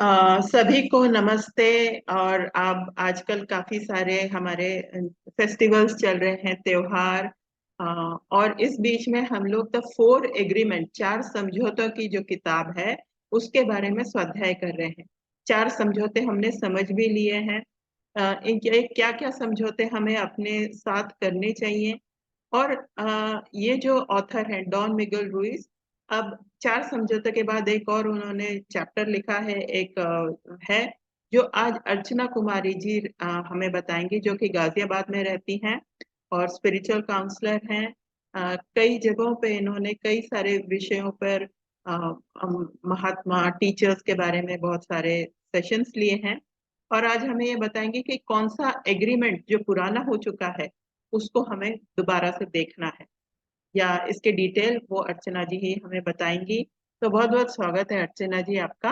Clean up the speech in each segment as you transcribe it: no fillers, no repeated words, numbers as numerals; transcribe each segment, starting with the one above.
सभी को नमस्ते। और अब आजकल काफी सारे हमारे फेस्टिवल्स चल रहे हैं, त्योहार। अ, और इस बीच में हम लोग द फोर एग्रीमेंट, चार समझौतों की जो किताब है उसके बारे में स्वाध्याय कर रहे हैं। चार समझौते हमने समझ भी लिए हैं। इनके क्या क्या समझौते हमें अपने साथ करने चाहिए। और ये जो ऑथर है डॉन मिगल रुइस, अब चार समझौते के बाद एक और उन्होंने चैप्टर लिखा है, एक है जो आज अर्चना कुमारी जी हमें बताएंगी, जो कि गाजियाबाद में रहती हैं और स्पिरिचुअल काउंसलर हैं। कई जगहों पे इन्होंने कई सारे विषयों पर महात्मा टीचर्स के बारे में बहुत सारे सेशंस लिए हैं। और आज हमें ये बताएंगे कि कौन सा एग्रीमेंट जो पुराना हो चुका है उसको हमें दोबारा से देखना है, या इसके डिटेल वो अर्चना जी ही हमें बताएंगी। तो बहुत बहुत स्वागत है अर्चना जी आपका।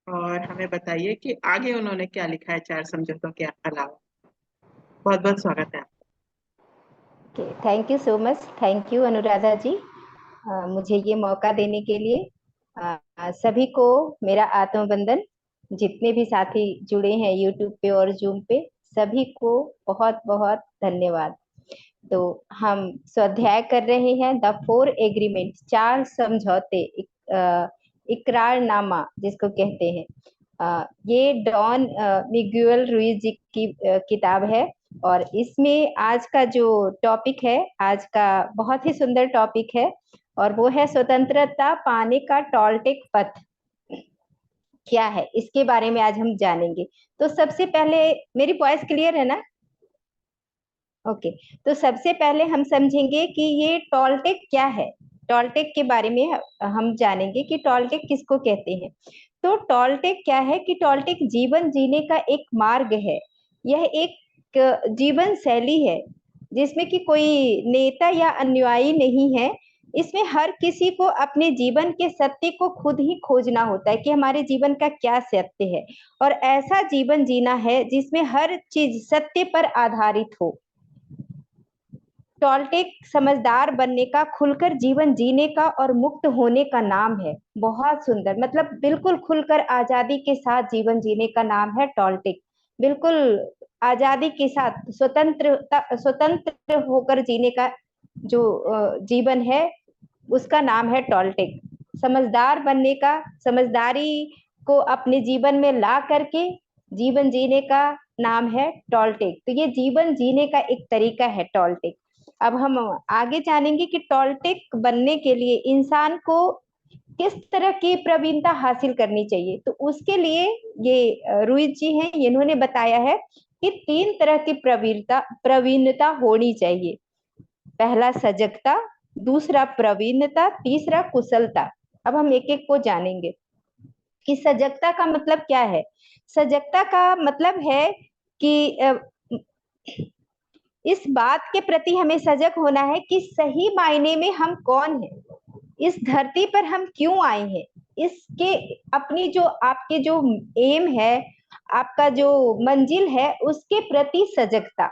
और हमें बताइए कि आगे उन्होंने क्या लिखा है चार समझौतों के अलावा। बहुत बहुत स्वागत है। Thank you so much. Thank you Anuradha ji, मुझे ये मौका देने के लिए। सभी को मेरा आत्मबंदन। जितने भी साथी जुड़े हैं यूट्यूब पे और जूम पे, सभी को बहुत बहुत धन्यवाद। तो हम स्वाध्याय कर रहे हैं द फोर एग्रीमेंट, चार समझौते, इकरारनामा जिसको कहते हैं। ये डॉन मिगुएल रुइज जी की किताब है। और इसमें आज का जो टॉपिक है, आज का बहुत ही सुंदर टॉपिक है, और वो है स्वतंत्रता पाने का टॉलटेक पथ क्या है, इसके बारे में आज हम जानेंगे। तो सबसे पहले, मेरी वॉइस क्लियर है ना? ओके। तो सबसे पहले हम समझेंगे कि ये टॉलटेक क्या है। टॉलटेक के बारे में हम जानेंगे कि टॉलटेक किसको कहते हैं। तो टॉलटेक क्या है कि टॉलटेक जीवन जीने का एक मार्ग है। यह एक जीवन शैली है जिसमें कि कोई नेता या अनुयायी नहीं है। इसमें हर किसी को अपने जीवन के सत्य को खुद ही खोजना होता है कि हमारे जीवन का क्या सत्य है, और ऐसा जीवन जीना है जिसमें हर चीज सत्य पर आधारित हो। टॉलटेक समझदार बनने का, खुलकर जीवन जीने का और मुक्त होने का नाम है। बहुत सुंदर, मतलब बिल्कुल खुलकर आजादी के साथ जीवन जीने का नाम है टॉलटेक। बिल्कुल आजादी के साथ स्वतंत्र होकर जीने का जो जीवन है, उसका नाम है टॉलटेक। समझदार बनने का, समझदारी को अपने जीवन में ला करके जीवन जीने का नाम है टॉलटेक। तो ये जीवन जीने का एक तरीका है टॉलटेक। अब हम आगे जानेंगे कि टॉलटेक बनने के लिए इंसान को किस तरह की प्रवीणता हासिल करनी चाहिए। तो उसके लिए ये रुइज जी हैं, इन्होंने बताया है कि तीन तरह की प्रवीणता होनी चाहिए। पहला सजगता, दूसरा प्रवीणता, तीसरा कुशलता। अब हम एक एक को जानेंगे कि सजगता का मतलब क्या है। सजगता का मतलब है कि इस बात के प्रति हमें सजग होना है कि सही मायने में हम कौन हैं, इस धरती पर हम क्यों आए हैं, इसके अपनी जो आपके जो एम है, आपका जो मंजिल है, उसके प्रति सजगता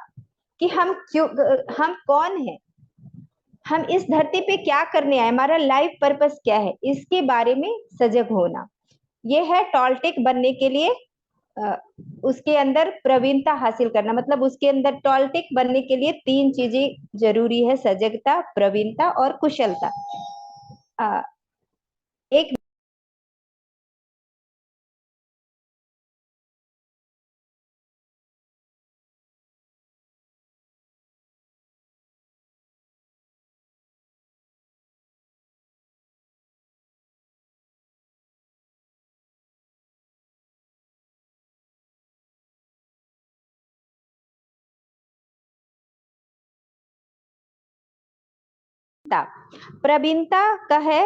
कि हम क्यों, हम कौन हैं, हम इस धरती पे क्या करने आए, हमारा लाइफ पर्पस क्या है, इसके बारे में सजग होना। ये है टॉलटेक बनने के लिए उसके अंदर प्रवीणता हासिल करना। मतलब उसके अंदर टॉलटेक बनने के लिए तीन चीजें जरूरी है: सजगता, प्रवीणता और कुशलता। एक प्रवीणता का है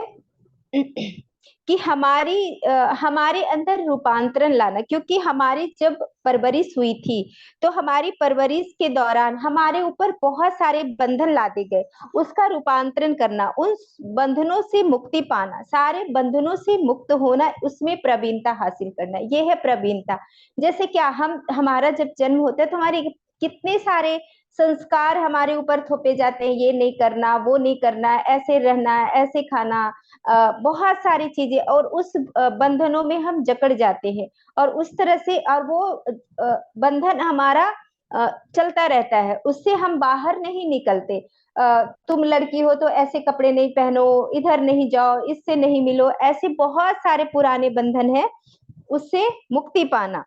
कि हमारे अंदर रूपांतरण लाना। क्योंकि हमारी जब परवरिश हुई थी, तो हमारी परवरिश के दौरान हमारे ऊपर बहुत सारे बंधन लादे गए, उसका रूपांतरण करना, उन बंधनों से मुक्ति पाना, सारे बंधनों से मुक्त होना, उसमें प्रवीणता हासिल करना, ये है प्रवीणता। जैसे क्या, हमारा जब जन्म होता है तो हमारे कितने सारे संस्कार हमारे ऊपर थोपे जाते हैं, ये नहीं करना, वो नहीं करना, ऐसे रहना, ऐसे खाना, बहुत सारी चीजें, और उस बंधनों में हम जकड़ जाते हैं, और उस तरह से, और वो बंधन हमारा चलता रहता है, उससे हम बाहर नहीं निकलते। तुम लड़की हो तो ऐसे कपड़े नहीं पहनो, इधर नहीं जाओ, इससे नहीं मिलो, ऐसे बहुत सारे पुराने बंधन है, उससे मुक्ति पाना।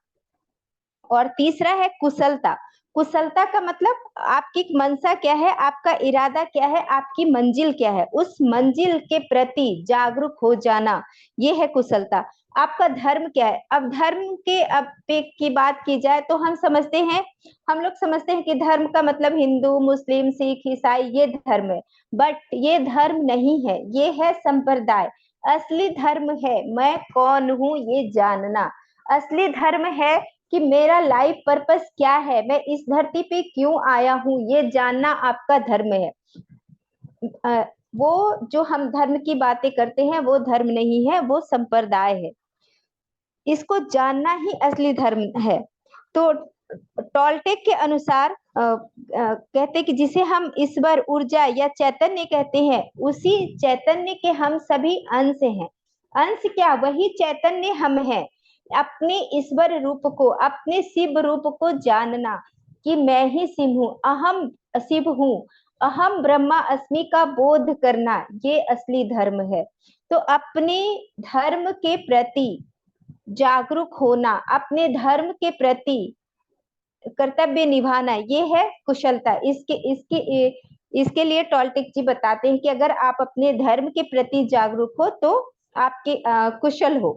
और तीसरा है कुशलता। कुशलता का मतलब आपकी मनसा क्या है, आपका इरादा क्या है, आपकी मंजिल क्या है, उस मंजिल के प्रति जागरूक हो जाना, ये है कुशलता। आपका धर्म क्या है। अब धर्म के अब की बात की जाए तो हम लोग समझते हैं कि धर्म का मतलब हिंदू, मुस्लिम, सिख, ईसाई, ये धर्म है। बट ये धर्म नहीं है, ये है संप्रदाय। असली धर्म है मैं कौन हूँ ये जानना। असली धर्म है कि मेरा लाइफ पर्पस क्या है, मैं इस धरती पे क्यों आया हूँ, ये जानना आपका धर्म है। वो जो हम धर्म की बातें करते हैं वो धर्म नहीं है, वो संप्रदाय है। इसको जानना ही असली धर्म है। तो टॉलटेक के अनुसार कहते कि जिसे हम ईश्वर, ऊर्जा या चैतन्य कहते हैं, उसी चैतन्य के हम सभी अंश हैं। अंश क्या, वही चैतन्य हम हैं। अपने ईश्वर रूप को, अपने शिव रूप को जानना कि मैं ही शिव हूँ, अहम शिव हूँ, अहम ब्रह्मा अस्मि का बोध करना, ये असली धर्म है। तो अपने धर्म के प्रति जागरूक होना, अपने धर्म के प्रति कर्तव्य निभाना, ये है कुशलता। इसके लिए टॉलटेक जी बताते हैं कि अगर आप अपने धर्म के प्रति जागरूक हो तो आपके कुशल हो,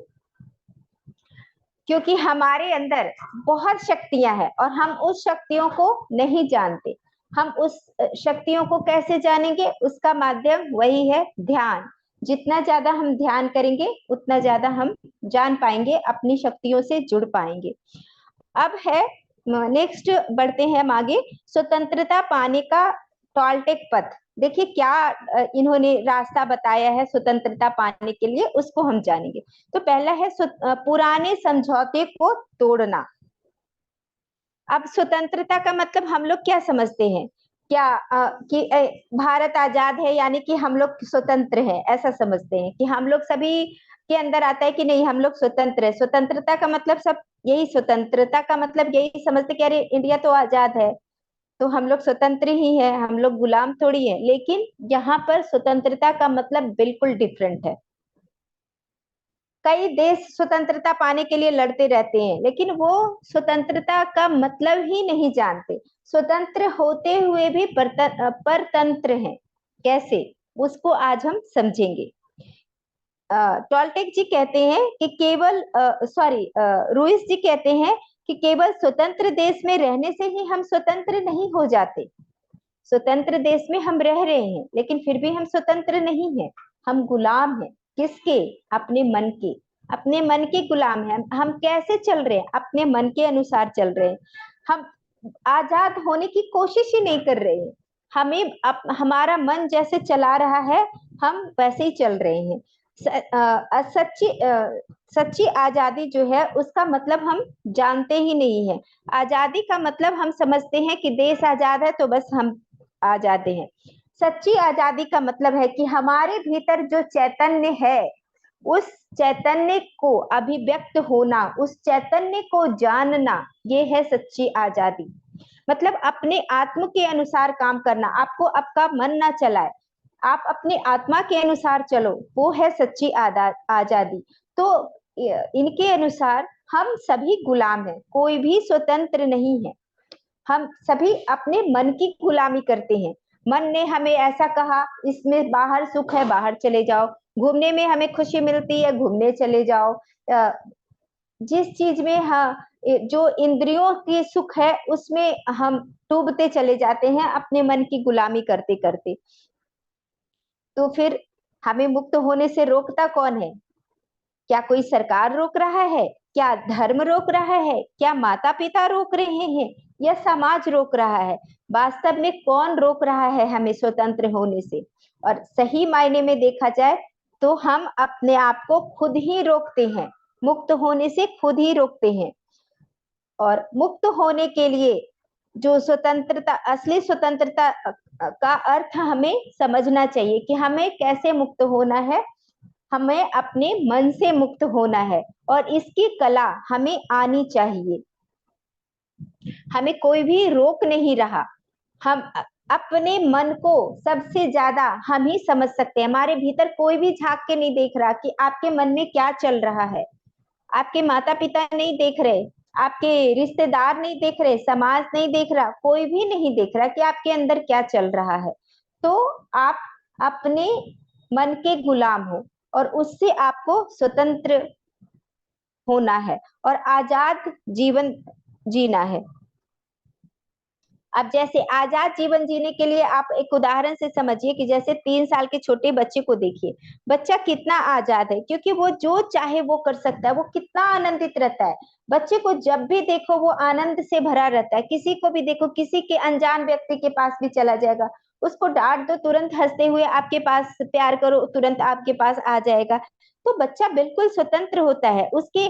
क्योंकि हमारे अंदर बहुत शक्तियां हैं और हम उस शक्तियों को नहीं जानते। हम उस शक्तियों को कैसे जानेंगे, उसका माध्यम वही है ध्यान। जितना ज्यादा हम ध्यान करेंगे उतना ज्यादा हम जान पाएंगे, अपनी शक्तियों से जुड़ पाएंगे। अब है नेक्स्ट, बढ़ते हैं हम आगे। स्वतंत्रता पाने का टॉलटेक पथ। देखिए क्या इन्होंने रास्ता बताया है स्वतंत्रता पाने के लिए, उसको हम जानेंगे। तो पहला है पुराने समझौते को तोड़ना। अब स्वतंत्रता का मतलब हम लोग क्या समझते हैं, क्या कि भारत आजाद है यानी कि हम लोग स्वतंत्र हैं, ऐसा समझते हैं कि हम लोग सभी के अंदर आता है कि नहीं हम लोग स्वतंत्र है। स्वतंत्रता का मतलब सब यही, स्वतंत्रता का मतलब यही समझते कि अरे इंडिया तो आजाद है तो हम लोग स्वतंत्र ही हैं, हम लोग गुलाम थोड़ी हैं। लेकिन यहाँ पर स्वतंत्रता का मतलब बिल्कुल डिफरेंट है। कई देश स्वतंत्रता पाने के लिए लड़ते रहते हैं, लेकिन वो स्वतंत्रता का मतलब ही नहीं जानते। स्वतंत्र होते हुए भी परतंत्र हैं। कैसे, उसको आज हम समझेंगे। टॉलटेक जी कहते हैं कि केवल रूइस जी कहते हैं कि केवल स्वतंत्र देश में रहने से ही हम स्वतंत्र नहीं हो जाते। स्वतंत्र देश में हम रह रहे हैं लेकिन फिर भी हम स्वतंत्र नहीं हैं, हम गुलाम हैं। किसके, अपने मन के, अपने मन के गुलाम हैं। हम कैसे चल रहे हैं, अपने मन के अनुसार चल रहे हैं। हम आजाद होने की कोशिश ही नहीं कर रहे हैं, हमारा मन जैसे चला रहा है हम वैसे ही चल रहे हैं। सच्ची आजादी जो है उसका मतलब हम जानते ही नहीं है। आजादी का मतलब हम समझते हैं कि देश आजाद है तो बस हम आजाद हैं। सच्ची आजादी का मतलब है कि हमारे भीतर जो चैतन्य है, उस चैतन्य को अभिव्यक्त होना, उस चैतन्य को जानना, ये है सच्ची आजादी। मतलब अपने आत्म के अनुसार काम करना, आपको आपका मन ना चलाए, आप अपने आत्मा के अनुसार चलो, वो है सच्ची आजादी। तो इनके अनुसार हम सभी गुलाम हैं, कोई भी स्वतंत्र नहीं है। हम सभी अपने मन की गुलामी करते हैं। मन ने हमें ऐसा कहा, इसमें बाहर सुख है, बाहर चले जाओ। घूमने में हमें खुशी मिलती है, घूमने चले जाओ। जिस चीज में जो इंद्रियों की सुख है उसमें हम डूबते चले जाते हैं अपने मन की गुलामी करते करते। तो फिर हमें मुक्त होने से रोकता कौन है? क्या कोई सरकार रोक रहा है? क्या धर्म रोक रहा है? क्या माता पिता रोक रहे हैं या समाज रोक रहा है? वास्तव में कौन रोक रहा है हमें स्वतंत्र होने से? और सही मायने में देखा जाए तो हम अपने आप को खुद ही रोकते हैं, मुक्त होने से खुद ही रोकते हैं। और मुक्त होने के लिए जो स्वतंत्रता, असली स्वतंत्रता का अर्थ हमें समझना चाहिए कि हमें कैसे मुक्त होना है। हमें अपने मन से मुक्त होना है और इसकी कला हमें आनी चाहिए। हमें कोई भी रोक नहीं रहा। हम अपने मन को सबसे ज्यादा हम ही समझ सकते हैं। हमारे भीतर कोई भी झांक के नहीं देख रहा कि आपके मन में क्या चल रहा है। आपके माता पिता नहीं देख रहे, आपके रिश्तेदार नहीं देख रहे, समाज नहीं देख रहा, कोई भी नहीं देख रहा कि आपके अंदर क्या चल रहा है। तो आप अपने मन के गुलाम हो और उससे आपको स्वतंत्र होना है और आजाद जीवन जीना है। अब जैसे आजाद जीवन जीने के लिए आप एक उदाहरण से समझिए कि जैसे 3 साल के छोटे बच्चे को देखिए। बच्चा कितना आजाद है, क्योंकि वो जो चाहे वो कर सकता है। वो कितना आनंदित रहता है। बच्चे को जब भी देखो वो आनंद से भरा रहता है। किसी को भी देखो, किसी के अनजान व्यक्ति के पास भी चला जाएगा, उसको डांट दो तुरंत हंसते हुए आपके पास, प्यार करो तुरंत आपके पास आ जाएगा। तो बच्चा बिल्कुल स्वतंत्र होता है। उसके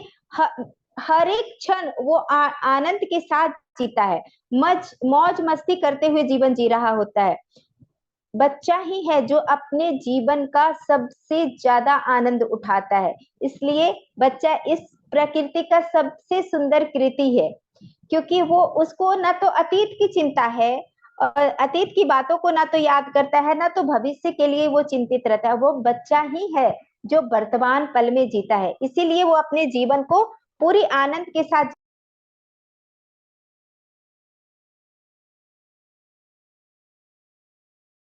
हर एक क्षण वो आनंद के साथ जीता है। मौज मस्ती करते हुए जीवन जी रहा होता है। बच्चा ही है जो अपने जीवन का सबसे ज्यादा आनंद उठाता है। इसलिए बच्चा इस प्रकृति का सबसे सुंदर कृति है, क्योंकि वो उसको ना तो अतीत की चिंता है, और अतीत की बातों को ना तो याद करता है, ना तो भविष्य के लिए वो चिंतित रहता है। वो बच्चा ही है जो वर्तमान पल में जीता है। इसीलिए वो अपने जीवन को पूरी आनंद के साथ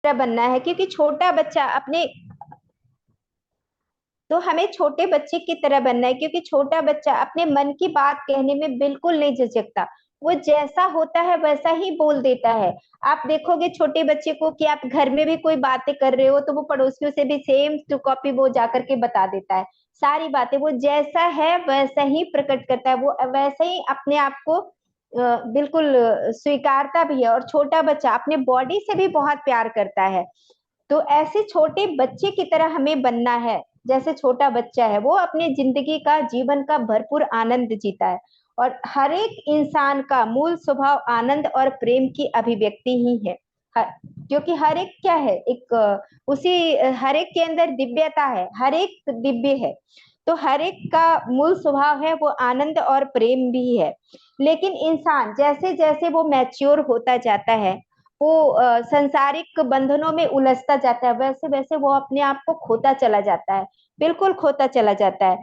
बनना है। क्योंकि छोटा बच्चा अपने, तो हमें छोटे बच्चे की तरह बनना है, क्योंकि छोटा बच्चा अपने मन की बात कहने में बिल्कुल नहीं झिझकता। वो जैसा होता है वैसा ही बोल देता है। आप देखोगे छोटे बच्चे को कि आप घर में भी कोई बातें कर रहे हो तो वो पड़ोसियों से भी सेम टू कॉपी वो जाकर के बता देता है। सारी बातें वो जैसा है वैसा ही प्रकट करता है। वो वैसे ही अपने आप को बिल्कुल स्वीकारता भी है। और छोटा बच्चा अपने बॉडी से भी बहुत प्यार करता है। तो ऐसे छोटे बच्चे की तरह हमें बनना है। जैसे छोटा बच्चा है वो अपने जिंदगी का, जीवन का भरपूर आनंद जीता है। और हर एक इंसान का मूल स्वभाव आनंद और प्रेम की अभिव्यक्ति ही है। क्योंकि हर एक क्या है, एक उसी हर एक के अंदर दिव्यता है, हर एक दिव्य है। तो हर एक का मूल स्वभाव है वो आनंद और प्रेम भी है। लेकिन इंसान जैसे जैसे वो मैच्योर होता जाता है, वो संसारिक बंधनों में उलझता जाता है, वैसे वैसे वो अपने आप को खोता चला जाता है। बिल्कुल खोता चला जाता है।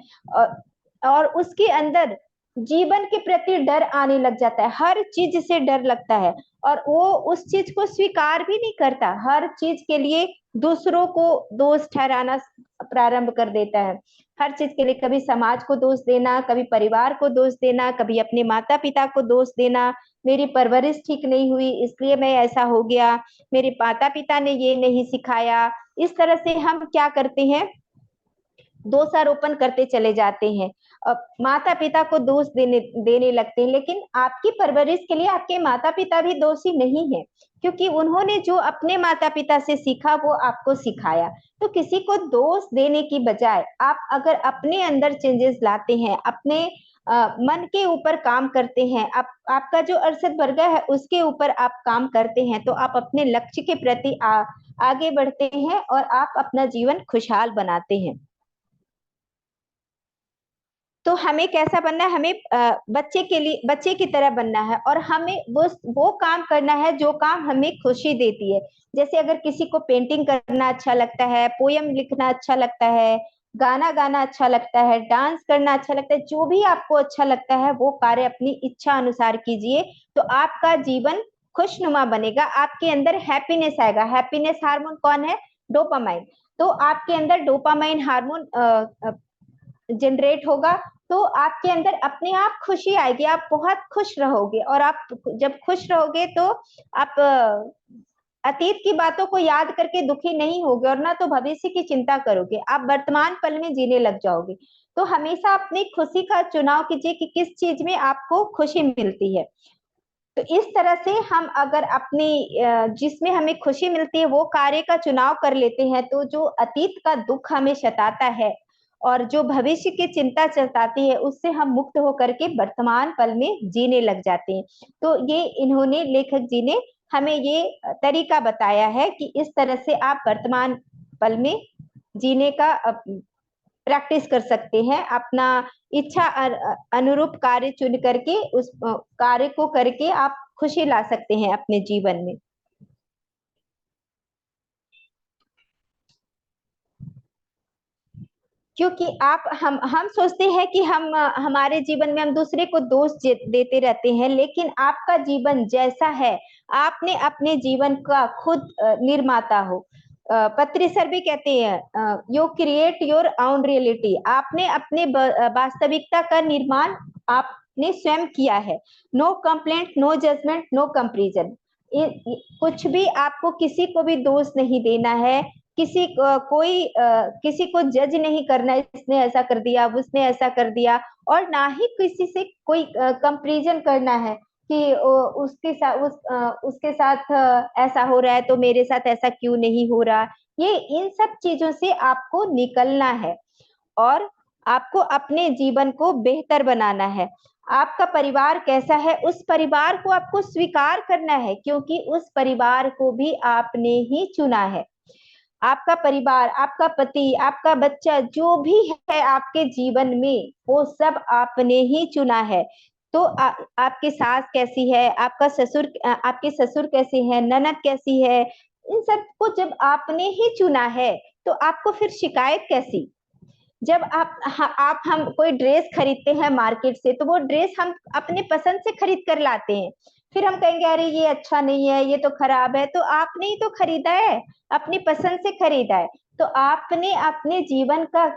और उसके अंदर जीवन के प्रति डर आने लग जाता है। हर चीज से डर लगता है और वो उस चीज को स्वीकार भी नहीं करता। हर चीज के लिए दूसरों को दोष ठहराना प्रारंभ कर देता है। हर चीज के लिए कभी समाज को दोष देना, कभी परिवार को दोष देना, कभी अपने माता पिता को दोष देना। मेरी परवरिश ठीक नहीं हुई इसलिए मैं ऐसा हो गया, मेरे माता पिता ने ये नहीं सिखाया। इस तरह से हम क्या करते हैं, दोषारोपण करते चले जाते हैं। माता पिता को दोष देने देने लगते हैं। लेकिन आपकी परवरिश के लिए आपके माता पिता भी दोषी नहीं है, क्योंकि उन्होंने जो अपने माता पिता से सीखा वो आपको सिखाया। तो किसी को दोष देने की बजाय आप अगर अपने अंदर चेंजेस लाते हैं, अपने मन के ऊपर काम करते हैं, आपका जो अरशद वर्ग है उसके ऊपर आप काम करते हैं, तो आप अपने लक्ष्य के प्रति आगे बढ़ते हैं और आप अपना जीवन खुशहाल बनाते हैं। तो हमें कैसा बनना है, हमें बच्चे के लिए, बच्चे की तरह बनना है। और हमें वो काम करना है जो काम हमें खुशी देती है। जैसे अगर किसी को पेंटिंग करना अच्छा लगता है, पोयम लिखना अच्छा लगता है, गाना गाना अच्छा लगता है, डांस करना अच्छा लगता है, जो भी आपको अच्छा लगता है वो कार्य अपनी इच्छा अनुसार कीजिए। तो आपका जीवन खुशनुमा बनेगा। आपके अंदर हैप्पीनेस आएगा। हैप्पीनेस हार्मोन कौन है? डोपामाइन। तो आपके अंदर डोपामाइन हार्मोन जनरेट होगा। तो आपके अंदर अपने आप खुशी आएगी, आप बहुत खुश रहोगे। और आप जब खुश रहोगे तो आप अतीत की बातों को याद करके दुखी नहीं होगे और ना तो भविष्य की चिंता करोगे। आप वर्तमान पल में जीने लग जाओगे। तो हमेशा अपनी खुशी का चुनाव कीजिए कि किस चीज में आपको खुशी मिलती है। तो इस तरह से हम अगर अपनी जिसमें हमें खुशी मिलती है वो कार्य का चुनाव कर लेते हैं, तो जो अतीत का दुख हमें सताता है और जो भविष्य की चिंता सताती है उससे हम मुक्त होकर के वर्तमान पल में जीने लग जाते हैं। तो ये इन्होंने, लेखक जी ने हमें ये तरीका बताया है कि इस तरह से आप वर्तमान पल में जीने का प्रैक्टिस कर सकते हैं। अपना इच्छा अनुरूप कार्य चुन करके उस कार्य को करके आप खुशी ला सकते हैं अपने जीवन में। क्योंकि आप हम सोचते हैं कि हम हमारे जीवन में हम दूसरे को दोष देते रहते हैं, लेकिन आपका जीवन जैसा है आपने अपने जीवन का खुद निर्माता हो। पत्री सर भी कहते हैं you create your own reality. आपने अपने वास्तविकता का निर्माण आपने स्वयं किया है। No complaint, no judgment, no comparison. कुछ भी आपको किसी को भी दोष नहीं देना है, किसी को जज नहीं करना, इसने ऐसा कर दिया, उसने ऐसा कर दिया, और ना ही किसी से कोई कंपैरिजन करना है कि उसके साथ ऐसा हो रहा है तो मेरे साथ ऐसा क्यों नहीं हो रहा। ये इन सब चीजों से आपको निकलना है और आपको अपने जीवन को बेहतर बनाना है। आपका परिवार कैसा है उस परिवार को आपको स्वीकार करना है, क्योंकि उस परिवार को भी आपने ही चुना है। आपका परिवार, आपका पति, आपका बच्चा, जो भी है आपके जीवन में, वो सब आपने ही चुना है। तो आपकी सास कैसी है, आपके ससुर कैसे हैं, ननद कैसी है, इन सब को जब आपने ही चुना है तो आपको फिर शिकायत कैसी। जब आप हम कोई ड्रेस खरीदते हैं मार्केट से, तो वो ड्रेस हम अपने पसंद से खरीद कर लाते हैं, फिर हम कहेंगे अरे ये अच्छा नहीं है, ये तो खराब है। तो आपने ही तो खरीदा है, अपनी पसंद से खरीदा है। तो आपने अपने जीवन का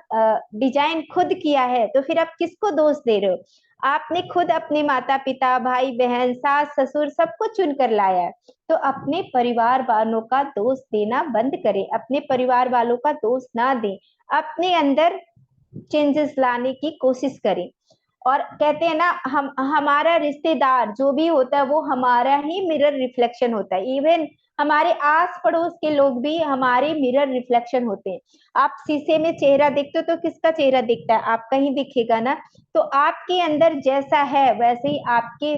डिजाइन खुद किया है, तो फिर आप किसको दोष दे रहे हो। आपने खुद अपने माता पिता, भाई बहन, सास ससुर सबको चुन कर लाया है। तो अपने परिवार वालों का दोष देना बंद करें, अपने परिवार वालों का दोष ना दें, अपने अंदर चेंजेस लाने की कोशिश करें। और कहते हैं ना, हमारा रिश्तेदार जो भी होता है वो हमारा ही मिरर रिफ्लेक्शन होता है। इवन हमारे आस पड़ोस के लोग भी हमारे मिरर रिफ्लेक्शन होते हैं। आप शीशे में चेहरा देखते हो तो किसका चेहरा दिखता है, आपका ही दिखेगा ना। तो आपके अंदर जैसा है वैसे ही आपके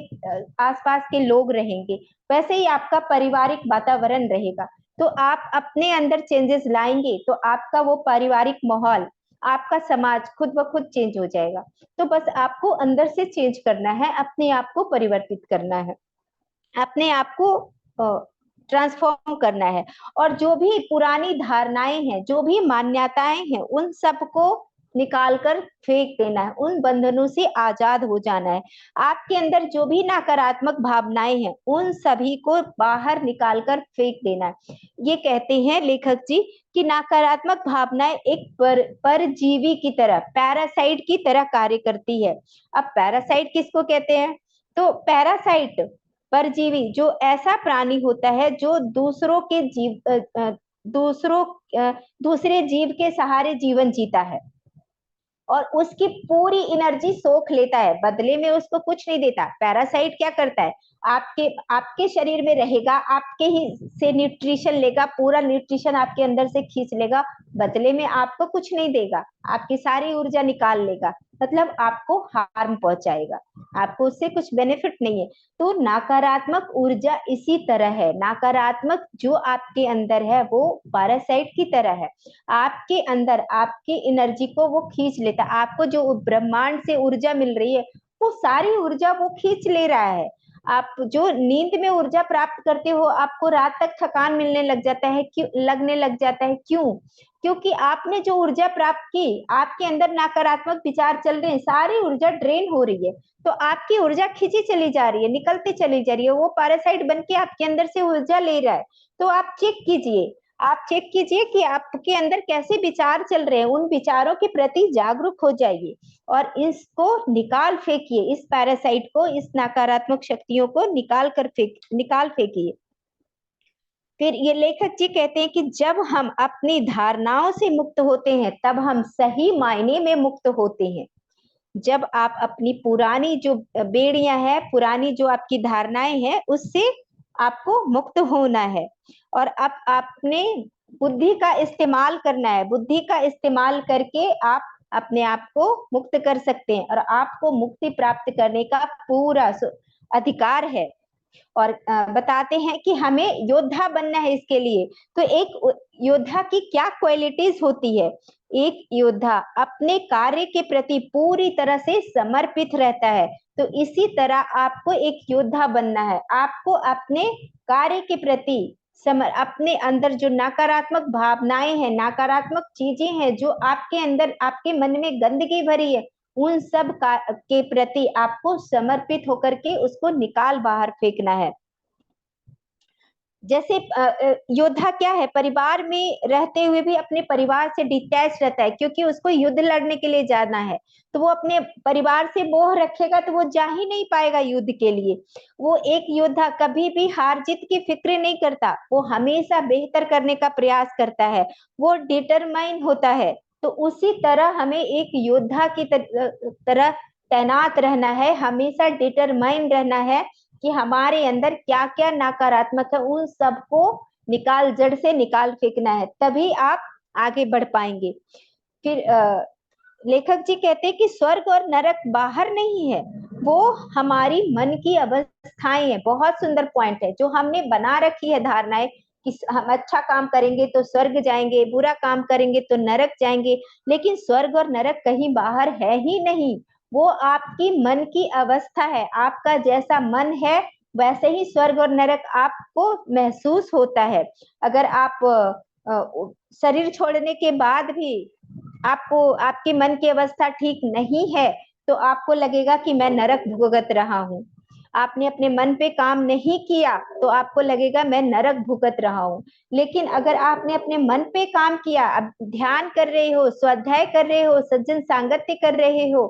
आसपास के लोग रहेंगे, वैसे ही आपका पारिवारिक वातावरण रहेगा। तो आप अपने अंदर चेंजेस लाएंगे तो आपका वो पारिवारिक माहौल, आपका समाज खुद ब खुद चेंज हो जाएगा। तो बस आपको अंदर से चेंज करना है, अपने आप को परिवर्तित करना है, अपने आप को ट्रांसफॉर्म करना है। और जो भी पुरानी धारणाएं हैं, जो भी मान्यताएं हैं, उन सबको निकाल कर फेंक देना है, उन बंधनों से आजाद हो जाना है। आपके अंदर जो भी नकारात्मक भावनाएं हैं उन सभी को बाहर निकाल कर फेंक देना है। ये कहते हैं लेखक जी कि नकारात्मक भावनाएं एक परजीवी की तरह, पैरासाइट की तरह कार्य करती है। अब पैरासाइट किसको कहते हैं, तो पैरासाइट परजीवी जो ऐसा प्राणी होता है जो दूसरों दूसरे जीव के सहारे जीवन जीता है और उसकी पूरी एनर्जी सोख लेता है, बदले में उसको कुछ नहीं देता। पैरासाइट क्या करता है, आपके आपके शरीर में रहेगा, आपके ही से न्यूट्रिशन लेगा, पूरा न्यूट्रिशन आपके अंदर से खींच लेगा, बदले में आपको कुछ नहीं देगा, आपकी सारी ऊर्जा निकाल लेगा, मतलब आपको हार्म पहुंचाएगा, आपको उससे कुछ बेनिफिट नहीं है। तो नकारात्मक ऊर्जा इसी तरह है, नकारात्मक जो आपके अंदर है वो पैरासाइट की तरह है, आपके अंदर आपकी एनर्जी को वो खींच लेता है। आपको जो ब्रह्मांड से ऊर्जा मिल रही है वो सारी ऊर्जा वो खींच ले रहा है। आप जो नींद में ऊर्जा प्राप्त करते हो, आपको रात तक थकान मिलने लग जाता है, क्यों लगने लग जाता है, क्यों, क्योंकि आपने जो ऊर्जा प्राप्त की, आपके अंदर नकारात्मक विचार चल रहे हैं, सारी ऊर्जा ड्रेन हो रही है, तो आपकी ऊर्जा खींची चली जा रही है, निकलती चली जा रही है, वो पैरासाइट बन के आपके अंदर से ऊर्जा ले रहा है। तो आप चेक कीजिए, आप चेक कीजिए कि आपके अंदर कैसे विचार चल रहे हैं, उन विचारों के प्रति जागरूक हो जाइए और इसको निकाल फेंकिए, इस पैरासाइट को, इस नकारात्मक शक्तियों को निकाल फेंकिए। फिर ये लेखक जी कहते हैं कि जब हम अपनी धारणाओं से मुक्त होते हैं तब हम सही मायने में मुक्त होते हैं। जब आप अपनी पुरानी जो बेड़ियां हैं, पुरानी जो आपकी धारणाएं हैं, उससे आपको मुक्त होना है और अब आपने बुद्धि का इस्तेमाल करना है। बुद्धि का इस्तेमाल करके आप अपने आप को मुक्त कर सकते हैं और आपको मुक्ति प्राप्त करने का पूरा अधिकार है। और बताते हैं कि हमें योद्धा बनना है इसके लिए। तो एक योद्धा की क्या क्वालिटीज होती है? एक योद्धा अपने कार्य के प्रति पूरी तरह से समर्पित रहता है। तो इसी तरह आपको एक योद्धा बनना है। आपको अपने कार्य के प्रति अपने अंदर जो नकारात्मक भावनाएं हैं, नकारात्मक चीजें हैं जो आपके अंदर, आपके मन में गंदगी भरी है, उन सब के प्रति आपको समर्पित होकर के उसको निकाल बाहर फेंकना है। जैसे योद्धा क्या है, परिवार में रहते हुए भी अपने परिवार से डिटैच रहता है, क्योंकि उसको युद्ध लड़ने के लिए जाना है। तो वो अपने परिवार से मोह रखेगा तो वो जा ही नहीं पाएगा युद्ध के लिए। वो एक योद्धा कभी भी हार जीत की फिक्र नहीं करता, वो हमेशा बेहतर करने का प्रयास करता है, वो डिटरमाइन होता है। तो उसी तरह हमें एक योद्धा की तरह तैनात रहना है, हमेशा डिटरमाइन रहना है कि हमारे अंदर क्या क्या नकारात्मक है, उन सबको जड़ से निकाल फेंकना है, तभी आप आगे बढ़ पाएंगे। फिर लेखक जी कहते हैं कि स्वर्ग और नरक बाहर नहीं है, वो हमारी मन की अवस्थाएं है। बहुत सुंदर पॉइंट है जो हमने बना रखी है धारणाएं कि हम अच्छा काम करेंगे तो स्वर्ग जाएंगे, बुरा काम करेंगे तो नरक जाएंगे। लेकिन स्वर्ग और नरक कहीं बाहर है ही नहीं, वो आपकी मन की अवस्था है। आपका जैसा मन है वैसे ही स्वर्ग और नरक आपको महसूस होता है। अगर आप शरीर छोड़ने के बाद भी आपको आपके मन की अवस्था ठीक नहीं है तो आपको लगेगा कि मैं नरक भुगत रहा हूँ। आपने अपने मन पे काम नहीं किया तो आपको लगेगा मैं नरक भुगत रहा हूँ। लेकिन अगर आपने अपने मन पे काम किया, अब ध्यान कर रहे हो, स्वाध्याय कर रहे हो, सज्जन सांगत्य कर रहे हो,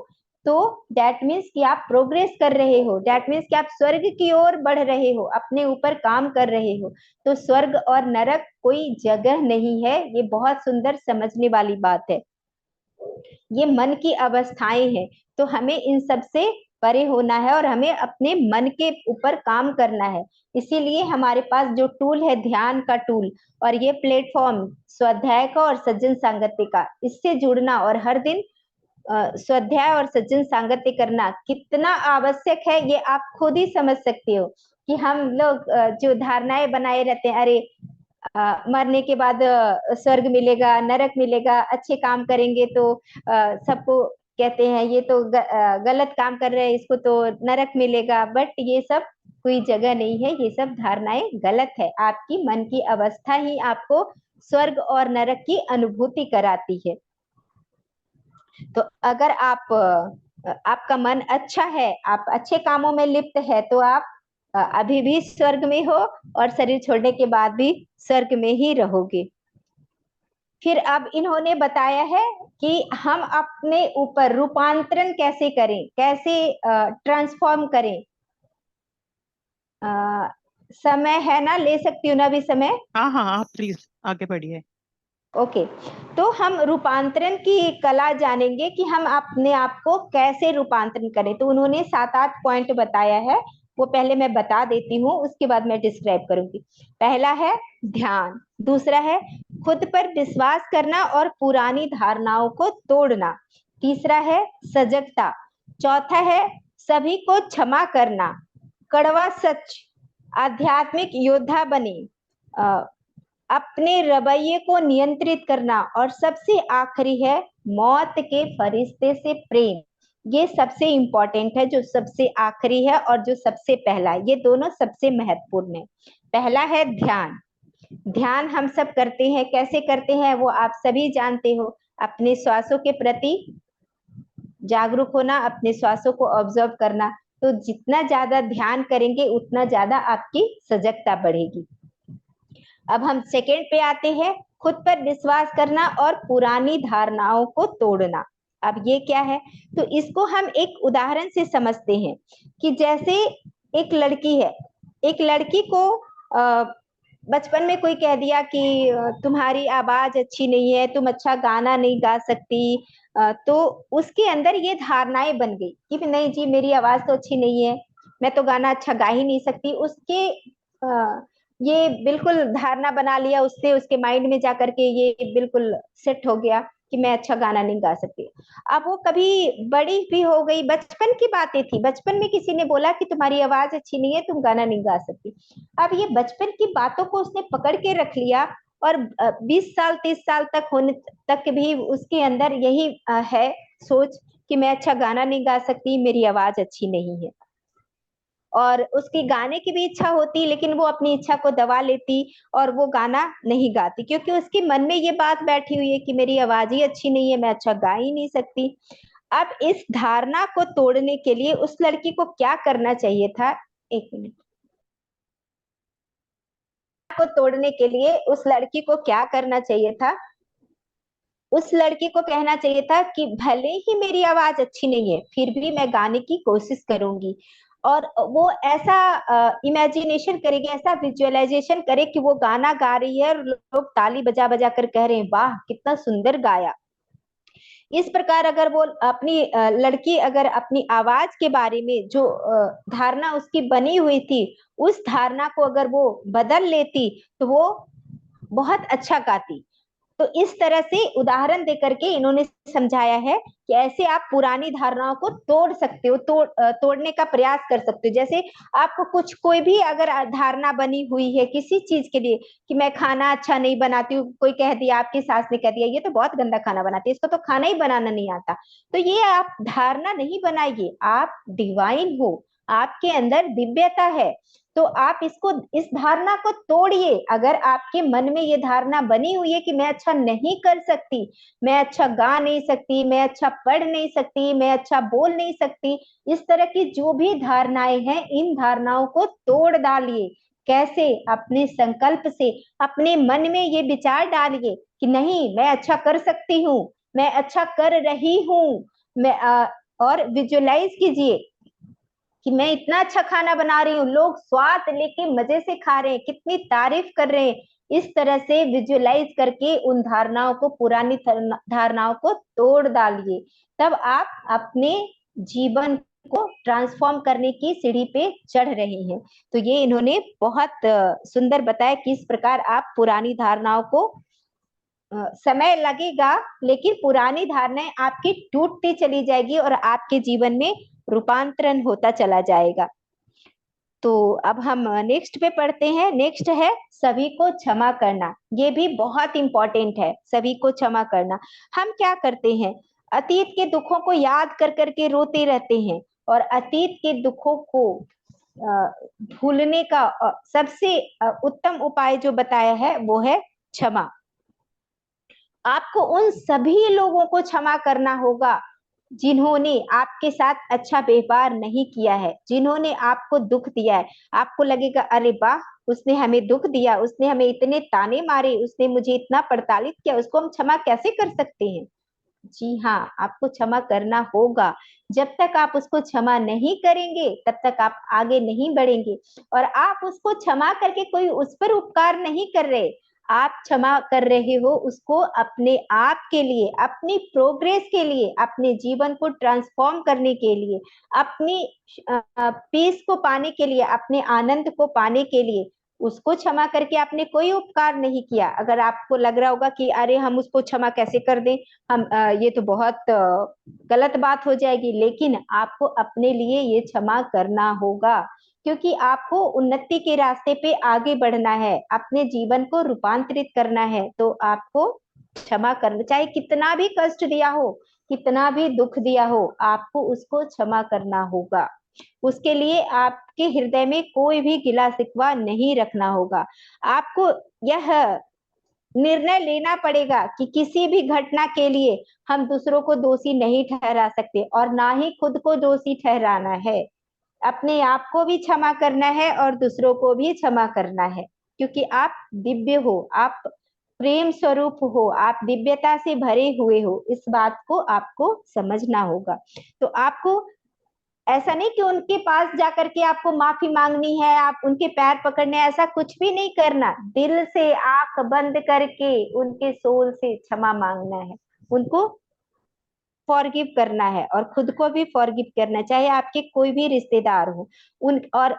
तो दैट मीन्स कि आप प्रोग्रेस कर रहे हो, दैट मीन्स कि आप स्वर्ग की ओर बढ़ रहे हो, अपने ऊपर काम कर रहे हो। तो स्वर्ग और नरक कोई जगह नहीं है, ये बहुत सुंदर समझने वाली बात है। ये मन की अवस्थाएं हैं, तो हमें इन सब से परे होना है और हमें अपने मन के ऊपर काम करना है। इसीलिए हमारे पास जो टूल है, ध्यान का टूल, और ये प्लेटफॉर्म स्वाध्याय का और सज्जन सांगत्य का, इससे जुड़ना और हर दिन स्वाध्याय और सज्जन सांगत्य करना कितना आवश्यक है ये आप खुद ही समझ सकते हो। कि हम लोग जो धारणाएं बनाए रहते हैं, अरे मरने के बाद स्वर्ग मिलेगा, नरक मिलेगा, अच्छे काम करेंगे तो सबको कहते हैं ये तो गलत काम कर रहे हैं, इसको तो नरक मिलेगा। बट ये सब कोई जगह नहीं है, ये सब धारणाएं गलत है। आपकी मन की अवस्था ही आपको स्वर्ग और नरक की अनुभूति कराती है। तो अगर आपका मन अच्छा है, आप अच्छे कामों में लिप्त है, तो आप अभी भी स्वर्ग में हो और शरीर छोड़ने के बाद भी स्वर्ग में ही रहोगे। फिर अब इन्होंने बताया है कि हम अपने ऊपर रूपांतरण कैसे करें, कैसे ट्रांसफॉर्म करें। समय है ना, ले सकती हूँ ना अभी समय? हाँ हाँ, आप प्लीज आगे बढ़िए। ओके, तो हम रूपांतरण की कला जानेंगे कि हम अपने आप को कैसे रूपांतरण करें। तो उन्होंने 7-8 पॉइंट बताया है, वो पहले मैं बता देती हूँ, उसके बाद मैं डिस्क्राइब करूंगी। पहला है ध्यान, दूसरा है खुद पर विश्वास करना और पुरानी धारणाओं को तोड़ना, तीसरा है सजगता, चौथा है सभी को क्षमा करना, कड़वा सच, आध्यात्मिक योद्धा बने, अपने रवैये को नियंत्रित करना, और सबसे आखिरी है मौत के फरिश्ते से प्रेम। ये सबसे इंपॉर्टेंट है, जो सबसे आखिरी है और जो सबसे पहला है, ये दोनों सबसे महत्वपूर्ण है। पहला है ध्यान। ध्यान हम सब करते हैं, कैसे करते हैं वो आप सभी जानते हो। अपने श्वासों के प्रति जागरूक होना, अपने श्वासों को ऑब्जर्व करना। तो जितना ज्यादा ध्यान करेंगे उतना ज्यादा आपकी सजगता बढ़ेगी। अब हम सेकेंड पे आते हैं, खुद पर विश्वास करना और पुरानी धारणाओं को तोड़ना। अब ये क्या है? तो इसको हम एक उदाहरण से समझते हैं कि जैसे एक लड़की है, एक लड़की को बचपन में कोई कह दिया कि तुम्हारी आवाज अच्छी नहीं है, तुम अच्छा गाना नहीं गा सकती, तो उसके अंदर ये धारणाएं बन गई कि नहीं जी मेरी आवाज तो अच्छी नहीं है, मैं तो गाना अच्छा गा ही नहीं सकती। उसके ये बिल्कुल धारणा बना लिया उससे, उसके माइंड में जाकर के ये बिल्कुल सेट हो गया कि मैं अच्छा गाना नहीं गा सकती। अब वो कभी बड़ी भी हो गई, बचपन की बातें थी, बचपन में किसी ने बोला कि तुम्हारी आवाज अच्छी नहीं है, तुम गाना नहीं गा सकती। अब ये बचपन की बातों को उसने पकड़ के रख लिया, और 20 साल 30 साल तक होने तक भी उसके अंदर यही है सोच कि मैं अच्छा गाना नहीं गा सकती, मेरी आवाज अच्छी नहीं है। और उसकी गाने की भी इच्छा होती, लेकिन वो अपनी इच्छा को दबा लेती और वो गाना नहीं गाती, क्योंकि उसके मन में ये बात बैठी हुई है कि मेरी आवाज ही अच्छी नहीं है, मैं अच्छा गा ही नहीं सकती। अब इस धारणा को तोड़ने के लिए उस लड़की को क्या करना चाहिए था? एक मिनट। को तोड़ने के लिए उस लड़की को क्या करना चाहिए था? उस लड़की को कहना चाहिए था कि भले ही मेरी आवाज अच्छी नहीं है, फिर भी मैं गाने की कोशिश करूंगी। और वो ऐसा इमेजिनेशन करेगी, ऐसा विजुअलाइजेशन करे कि वो गाना गा रही है और लोग ताली बजा बजा कर कह रहे हैं, वाह कितना सुंदर गाया। इस प्रकार अगर वो अपनी लड़की अगर अपनी आवाज के बारे में जो धारणा उसकी बनी हुई थी, उस धारणा को अगर वो बदल लेती, तो वो बहुत अच्छा गाती। तो इस तरह से उदाहरण देकर के इन्होंने समझाया है कि ऐसे आप पुरानी धारणाओं को तोड़ सकते हो, तोड़ने का प्रयास कर सकते हो। जैसे आपको कुछ कोई भी अगर धारणा बनी हुई है किसी चीज के लिए कि मैं खाना अच्छा नहीं बनाती हूँ, कोई कह दिया, आपकी सास ने कह दिया ये तो बहुत गंदा खाना बनाती है, इसको तो खाना ही बनाना नहीं आता, तो ये आप धारणा नहीं बनाइए। आप डिवाइन हो, आपके अंदर दिव्यता है, तो आप इसको, इस धारणा को तोड़िए। अगर आपके मन में ये धारणा बनी हुई है कि मैं अच्छा नहीं कर सकती, मैं अच्छा गा नहीं सकती, मैं अच्छा पढ़ नहीं सकती, मैं अच्छा बोल नहीं सकती, इस तरह की जो भी धारणाएं हैं, इन धारणाओं को तोड़ डालिए। कैसे? अपने संकल्प से अपने मन में ये विचार डालिए कि नहीं, मैं अच्छा कर सकती हूँ, मैं अच्छा कर रही हूँ। और विजुअलाइज कीजिए कि मैं इतना अच्छा खाना बना रही हूँ, लोग स्वाद लेके मजे से खा रहे हैं, कितनी तारीफ कर रहे हैं। इस तरह से विजुअलाइज करके उन धारणाओं को, पुरानी धारणाओं को तोड़ डालिए। तब आप अपने जीवन को ट्रांसफॉर्म करने की सीढ़ी पे चढ़ रहे हैं। तो ये इन्होंने बहुत सुंदर बताया कि इस प्रकार आप पुरानी धारणाओं को, समय लगेगा लेकिन पुरानी धारणाएं आपकी टूटती चली जाएगी और आपके जीवन में रूपांतरण होता चला जाएगा। तो अब हम नेक्स्ट पे पढ़ते हैं। नेक्स्ट है सभी को क्षमा करना। ये भी बहुत इंपॉर्टेंट है, सभी को क्षमा करना। हम क्या करते हैं, अतीत के दुखों को याद कर करके रोते रहते हैं, और अतीत के दुखों को भूलने का सबसे उत्तम उपाय जो बताया है वो है क्षमा। आपको उन सभी लोगों को क्षमा करना होगा जिन्होंने आपके साथ अच्छा व्यवहार नहीं किया है, जिन्होंने आपको दुख दिया है। आपको लगेगा अरे वाह, उसने हमें दुख दिया, उसने हमें इतने ताने मारे, उसने मुझे इतना प्रताड़ित किया, उसको हम क्षमा कैसे कर सकते हैं? जी हाँ, आपको क्षमा करना होगा। जब तक आप उसको क्षमा नहीं करेंगे तब तक आप आगे नहीं बढ़ेंगे। और आप उसको क्षमा करके कोई उस पर उपकार नहीं कर रहे, आप क्षमा कर रहे हो उसको अपने आप के लिए, अपनी प्रोग्रेस के लिए, अपने जीवन को ट्रांसफॉर्म करने के लिए, अपनी पीस को पाने के लिए, अपने आनंद को पाने के लिए। उसको क्षमा करके आपने कोई उपकार नहीं किया। अगर आपको लग रहा होगा कि अरे हम उसको क्षमा कैसे कर दें, हम ये तो बहुत गलत बात हो जाएगी, लेकिन आपको अपने लिए ये क्षमा करना होगा, क्योंकि आपको उन्नति के रास्ते पे आगे बढ़ना है, अपने जीवन को रूपांतरित करना है। तो आपको क्षमा करना, चाहे कितना भी कष्ट दिया हो, कितना भी दुख दिया हो, आपको उसको क्षमा करना होगा। उसके लिए आपके हृदय में कोई भी गिला शिकवा नहीं रखना होगा। आपको यह निर्णय लेना पड़ेगा कि किसी भी घटना के लिए हम दूसरों को दोषी नहीं ठहरा सकते, और ना ही खुद को दोषी ठहराना है। अपने आप को भी क्षमा करना है और दूसरों को भी क्षमा करना है, क्योंकि आप दिव्य हो, आप प्रेम स्वरूप हो, आप दिव्यता से भरे हुए हो। इस बात को आपको समझना होगा। तो आपको ऐसा नहीं कि उनके पास जाकर के आपको माफी मांगनी है, आप उनके पैर पकड़ने, ऐसा कुछ भी नहीं करना। दिल से आंख बंद करके उनके सोल से क्षमा मांगना है, उनको फॉरगिव करना है, और खुद को भी फॉरगिव करना है, चाहे आपके कोई भी रिश्तेदार हो उन। और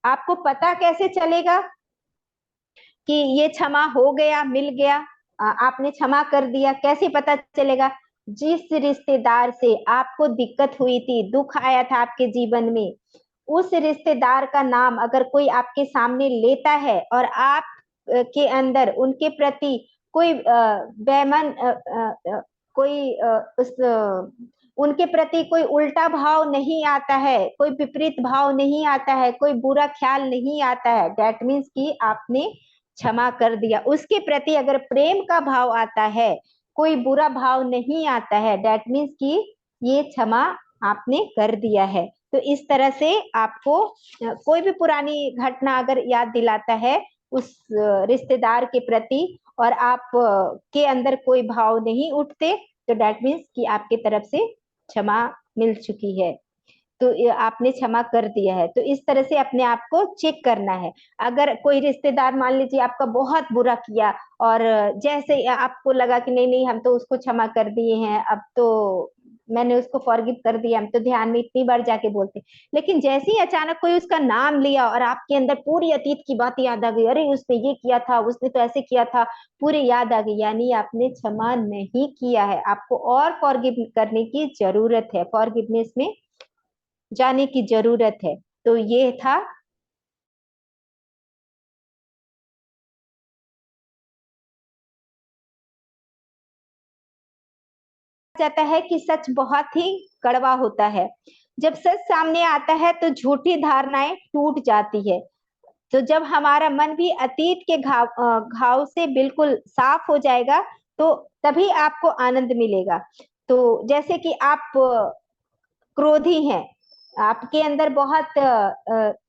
आपको पता कैसे चलेगा कि ये क्षमा हो गया, मिल गया? आपने क्षमा कर दिया, कैसे पता चलेगा? जिस रिश्तेदार से आपको दिक्कत हुई थी, दुख आया था आपके जीवन में, उस रिश्तेदार का नाम अगर कोई आपके सामने लेता है और आप के अंदर उनके प्रति कोई बेमन कोई उनके प्रति कोई उल्टा भाव नहीं आता है, कोई विपरीत भाव नहीं आता है, कोई बुरा ख्याल नहीं आता है, दैट मीन्स कि आपने क्षमा कर दिया। उसके प्रति अगर प्रेम का भाव आता है, कोई बुरा भाव नहीं आता है, दैट मीन्स कि ये क्षमा आपने कर दिया है। तो इस तरह से आपको कोई भी पुरानी घटना अगर याद दिलाता है उस रिश्तेदार के प्रति और आप के अंदर कोई भाव नहीं उठते, तो दैट मीन्स कि आपके तरफ से क्षमा मिल चुकी है, तो आपने क्षमा कर दिया है। तो इस तरह से अपने आप को चेक करना है। अगर कोई रिश्तेदार मान लीजिए आपका बहुत बुरा किया और जैसे आपको लगा कि नहीं नहीं हम तो उसको क्षमा कर दिए हैं, अब तो मैंने उसको फॉरगिव कर दिया, हम तो ध्यान में इतनी बार जाके बोलते, लेकिन जैसे ही अचानक कोई उसका नाम लिया और आपके अंदर पूरी अतीत की बात याद आ गई, अरे उसने ये किया था, उसने तो ऐसे किया था, पूरी याद आ गई, यानी आपने क्षमा नहीं किया है। आपको और फॉरगिव करने की जरूरत है, फॉरगिवनेस में जाने की जरूरत है। तो ये था जाता है कि सच बहुत ही कड़वा होता है। जब सच सामने आता है तो झूठी धारणाएं टूट जाती है। तो जब हमारा मन भी अतीत के घाव से बिल्कुल साफ हो जाएगा, तो तभी आपको आनंद मिलेगा। तो जैसे कि आप क्रोधी हैं, आपके अंदर बहुत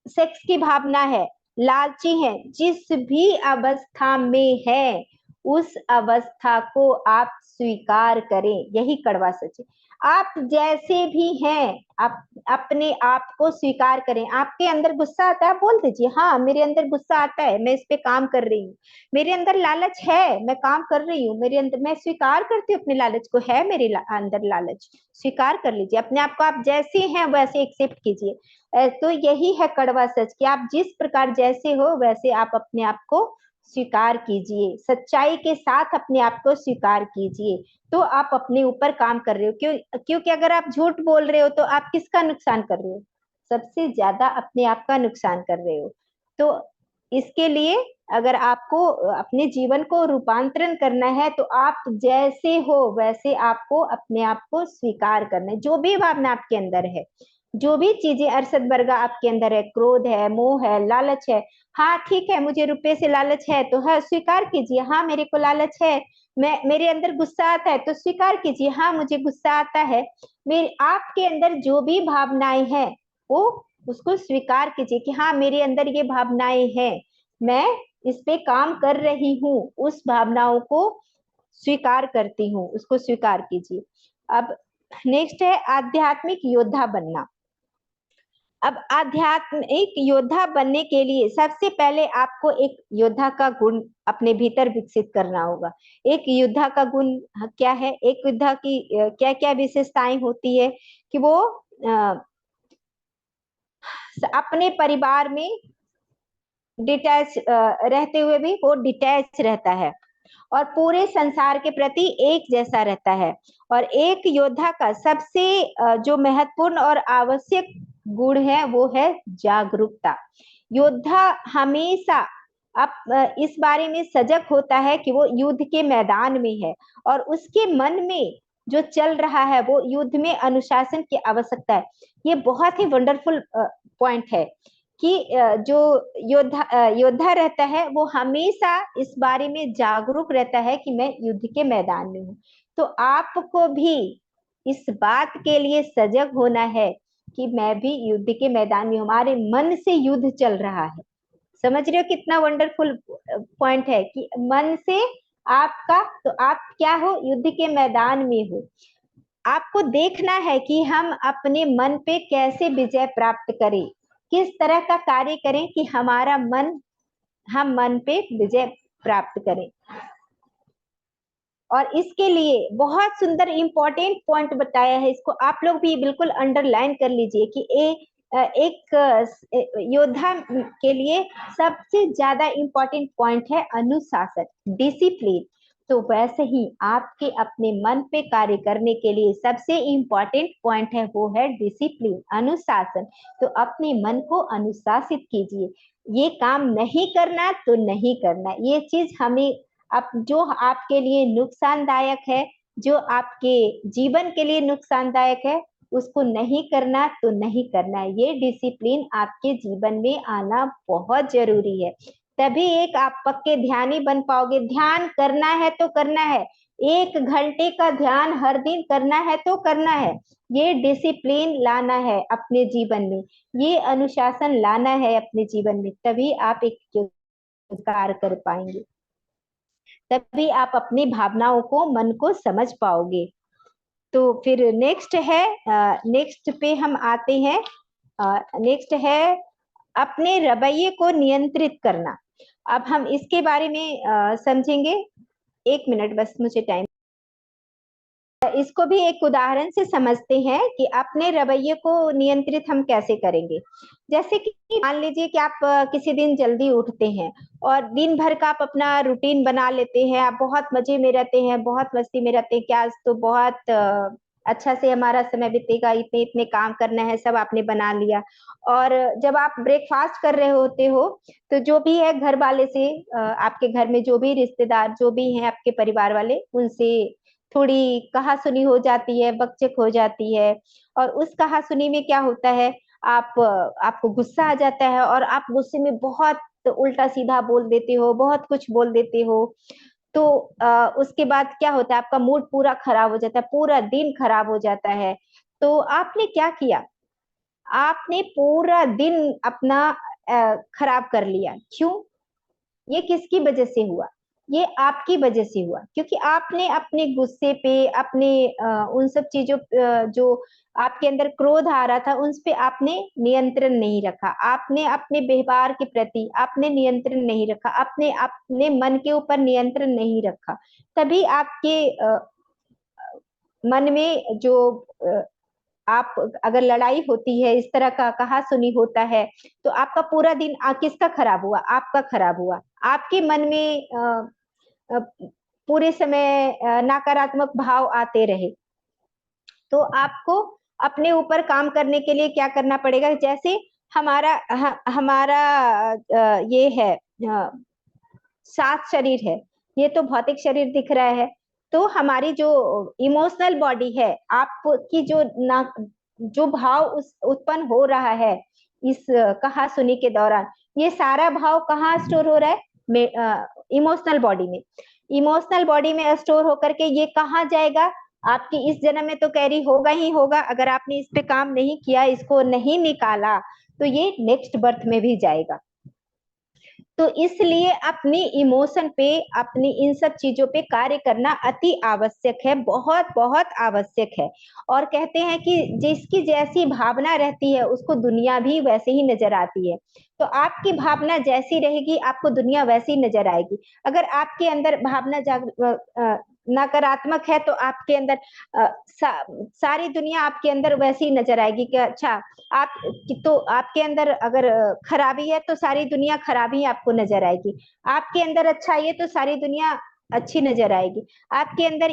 सेक्स की भावना है, लालची है, जिस भी अवस्था में है उस अवस्था को आप स्वीकार करें, यही कड़वा सच है। आप जैसे भी हैं, आप अपने आप को स्वीकार करें। आपके अंदर गुस्सा आता है, बोल दीजिए हाँ मेरे अंदर गुस्सा आता है, मैं इस पे काम कर रही हूँ। मेरे अंदर लालच है, मैं काम कर रही हूँ, मेरे अंदर, मैं स्वीकार करती हूँ अपने लालच को, है मेरे अंदर लालच, स्वीकार कर लीजिए अपने आप को। आप जैसे हैं वैसे एक्सेप्ट कीजिए। तो यही है कड़वा सच कि आप जिस प्रकार जैसे हो वैसे आप अपने आप को स्वीकार कीजिए, सच्चाई के साथ अपने आप को स्वीकार कीजिए। तो आप अपने ऊपर काम कर रहे हो। क्योंकि अगर आप झूठ बोल रहे हो तो आप किसका नुकसान कर रहे हो? सबसे ज्यादा अपने आप का नुकसान कर रहे हो। तो इसके लिए अगर आपको अपने जीवन को रूपांतरण करना है तो आप जैसे हो वैसे आपको अपने आप को स्वीकार करना है। जो भी भावना आपके अंदर है, जो भी चीजें अरसद बरगा आपके अंदर है, क्रोध है, मोह है, लालच है, हाँ ठीक है मुझे रुपए से लालच है तो है, स्वीकार कीजिए हाँ मेरे को लालच है। मेरे अंदर गुस्सा आता है तो स्वीकार कीजिए हाँ मुझे गुस्सा आता है। मेरे आपके अंदर जो भी भावनाएं हैं वो उसको स्वीकार कीजिए कि हाँ मेरे अंदर ये भावनाएं हैं, मैं इस पे काम कर रही हूँ, उस भावनाओं को स्वीकार करती हूँ, उसको स्वीकार कीजिए। अब नेक्स्ट है आध्यात्मिक योद्धा बनना। अब आध्यात्मिक योद्धा बनने के लिए सबसे पहले आपको एक योद्धा का गुण अपने भीतर विकसित करना होगा। एक योद्धा का गुण क्या है? एक योद्धा की क्या क्या विशेषताएं होती है कि वो अपने परिवार में डिटैच रहते हुए भी वो डिटैच रहता है और पूरे संसार के प्रति एक जैसा रहता है। और एक योद्धा का सबसे जो महत्वपूर्ण और आवश्यक गुण है वो है जागरूकता। योद्धा हमेशा अब इस बारे में सजग होता है कि वो युद्ध के मैदान में है और उसके मन में जो चल रहा है वो युद्ध में अनुशासन की आवश्यकता है। ये बहुत ही वंडरफुल पॉइंट है कि जो योद्धा रहता है वो हमेशा इस बारे में जागरूक रहता है कि मैं युद्ध के मैदान में हूँ। तो आपको भी इस बात के लिए सजग होना है कि मैं भी युद्ध के मैदान में हूँ, हमारे मन से युद्ध चल रहा है। समझ रहे हो कितना वंडरफुल पॉइंट है कि मन से आपका, तो आप क्या हो? युद्ध के मैदान में हो। आपको देखना है कि हम अपने मन पे कैसे विजय प्राप्त करें, किस तरह का कार्य करें कि हमारा मन, हम मन पे विजय प्राप्त करें। और इसके लिए बहुत सुंदर इंपॉर्टेंट पॉइंट बताया है, इसको आप लोग भी बिल्कुल अंडरलाइन कर लीजिए कि एक योद्धा के लिए सबसे ज्यादा इंपॉर्टेंट पॉइंट है अनुशासन, डिसिप्लिन। तो वैसे ही आपके अपने मन पे कार्य करने के लिए सबसे इम्पोर्टेंट पॉइंट है वो है डिसिप्लिन, अनुशासन। तो अपने मन को अनुशासित कीजिए। ये काम नहीं करना तो नहीं करना, ये चीज हमें अब जो आपके लिए नुकसानदायक है, जो आपके जीवन के लिए नुकसानदायक है, उसको नहीं करना तो नहीं करना है। ये डिसिप्लिन आपके जीवन में आना बहुत जरूरी है, तभी एक आप पक्के ध्यानी बन पाओगे। ध्यान करना है तो करना है, 1 घंटे का ध्यान हर दिन करना है तो करना है। ये डिसिप्लिन लाना है अपने जीवन में, ये अनुशासन लाना है अपने जीवन में, तभी आप एक कार्य कर पाएंगे, तभी आप अपनी भावनाओं को, मन को समझ पाओगे। तो फिर नेक्स्ट है, नेक्स्ट पे हम आते हैं। नेक्स्ट है अपने रवैये को नियंत्रित करना। अब हम इसके बारे में समझेंगे। 1 मिनट बस, मुझे टाइम। इसको भी एक उदाहरण से समझते हैं कि अपने रवैये को नियंत्रित हम कैसे करेंगे। जैसे कि मान लीजिए कि आप किसी दिन जल्दी उठते हैं और दिन भर का आप अपना रूटीन बना लेते हैं, आप बहुत मजे में रहते हैं, बहुत मस्ती में रहते हैं कि आज तो बहुत अच्छा से हमारा समय बीतेगा, इतने इतने काम करना है, सब आपने बना लिया। और जब आप ब्रेकफास्ट कर रहे होते हो तो जो भी है घर वाले से, आपके घर में जो भी रिश्तेदार जो भी हैं आपके परिवार वाले, उनसे थोड़ी कहासुनी हो जाती है, बकझक हो जाती है। और उस कहासुनी में क्या होता है, आपको गुस्सा आ जाता है और आप गुस्से में बहुत उल्टा सीधा बोल देते हो, बहुत कुछ बोल देते हो। तो उसके बाद क्या होता है, आपका मूड पूरा खराब हो जाता है, पूरा दिन खराब हो जाता है। तो आपने क्या किया, आपने पूरा दिन अपना खराब कर लिया। क्यों? ये किसकी वजह से हुआ? ये आपकी वजह से हुआ, क्योंकि आपने अपने गुस्से पे, अपने उन सब चीजों जो आपके अंदर क्रोध आ रहा था, उन पे आपने नियंत्रण नहीं रखा। आपने अपने व्यवहार के प्रति आपने नियंत्रण नहीं रखा, अपने अपने मन के ऊपर नियंत्रण नहीं रखा। तभी आपके मन में जो आप अगर लड़ाई होती है, इस तरह का कहा-सुनी होता है, तो आपका पूरा दिन किसका खराब हुआ? आपका खराब हुआ। आपके मन में अ, पूरे समय नकारात्मक भाव आते रहे। तो आपको अपने ऊपर काम करने के लिए क्या करना पड़ेगा? जैसे हमारा ये है, 7 शरीर है, ये तो भौतिक शरीर दिख रहा है। तो हमारी जो इमोशनल बॉडी है, आपकी जो भाव उस उत्पन्न हो रहा है इस कहा-सुनी के दौरान, ये सारा भाव कहाँ स्टोर हो रहा है? इमोशनल बॉडी में। इमोशनल बॉडी में स्टोर होकर के ये कहाँ जाएगा? आपकी इस जन्म में तो कैरी होगा ही होगा, अगर आपने इस पे काम नहीं किया, इसको नहीं निकाला, तो ये नेक्स्ट बर्थ में भी जाएगा। तो इसलिए अपनी इमोशन पे, अपनी इन सब चीजों पे कार्य करना अति आवश्यक है, बहुत बहुत आवश्यक है। और कहते हैं कि जिसकी जैसी भावना रहती है उसको दुनिया भी वैसे ही नजर आती है। तो आपकी भावना जैसी रहेगी आपको दुनिया वैसी नजर आएगी। अगर आपके अंदर भावना नकारात्मक है तो आपके अंदर सारी दुनिया आपके अंदर वैसी ही नजर आएगी कि अच्छा, आप तो आपके अंदर अगर खराबी है तो सारी दुनिया खराबी आपको नजर आएगी। आपके अंदर अच्छाई है तो सारी दुनिया अच्छी नजर आएगी। आपके अंदर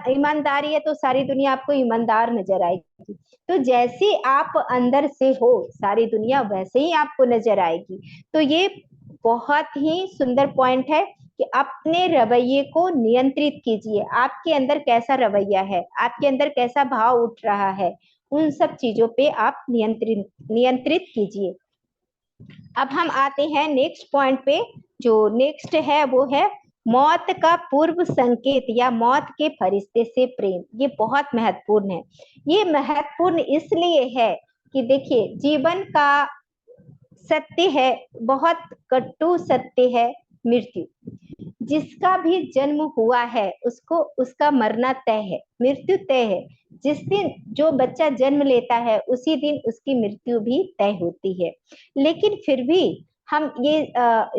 ईमानदारी है तो सारी दुनिया आपको ईमानदार नजर आएगी। तो जैसे आप अंदर से हो, सारी दुनिया वैसे ही आपको नजर आएगी। तो ये बहुत ही सुंदर पॉइंट है कि अपने रवैये को नियंत्रित कीजिए। आपके अंदर कैसा रवैया है, आपके अंदर कैसा भाव उठ रहा है, उन सब चीजों पे आप नियंत्रित कीजिए। अब हम आते हैं नेक्स्ट पॉइंट पे। जो नेक्स्ट है वो है मौत का पूर्व संकेत या मौत के फरिश्ते से प्रेम। ये बहुत महत्वपूर्ण है। ये महत्वपूर्ण इसलिए है कि देखिए, जीवन का सत्य है, बहुत कटु सत्य है, मृत्यु। जिसका भी जन्म हुआ है उसको उसका मरना तय है, मृत्यु तय है। जिस दिन जो बच्चा जन्म लेता है उसी दिन उसकी मृत्यु भी तय होती है। लेकिन फिर भी हम ये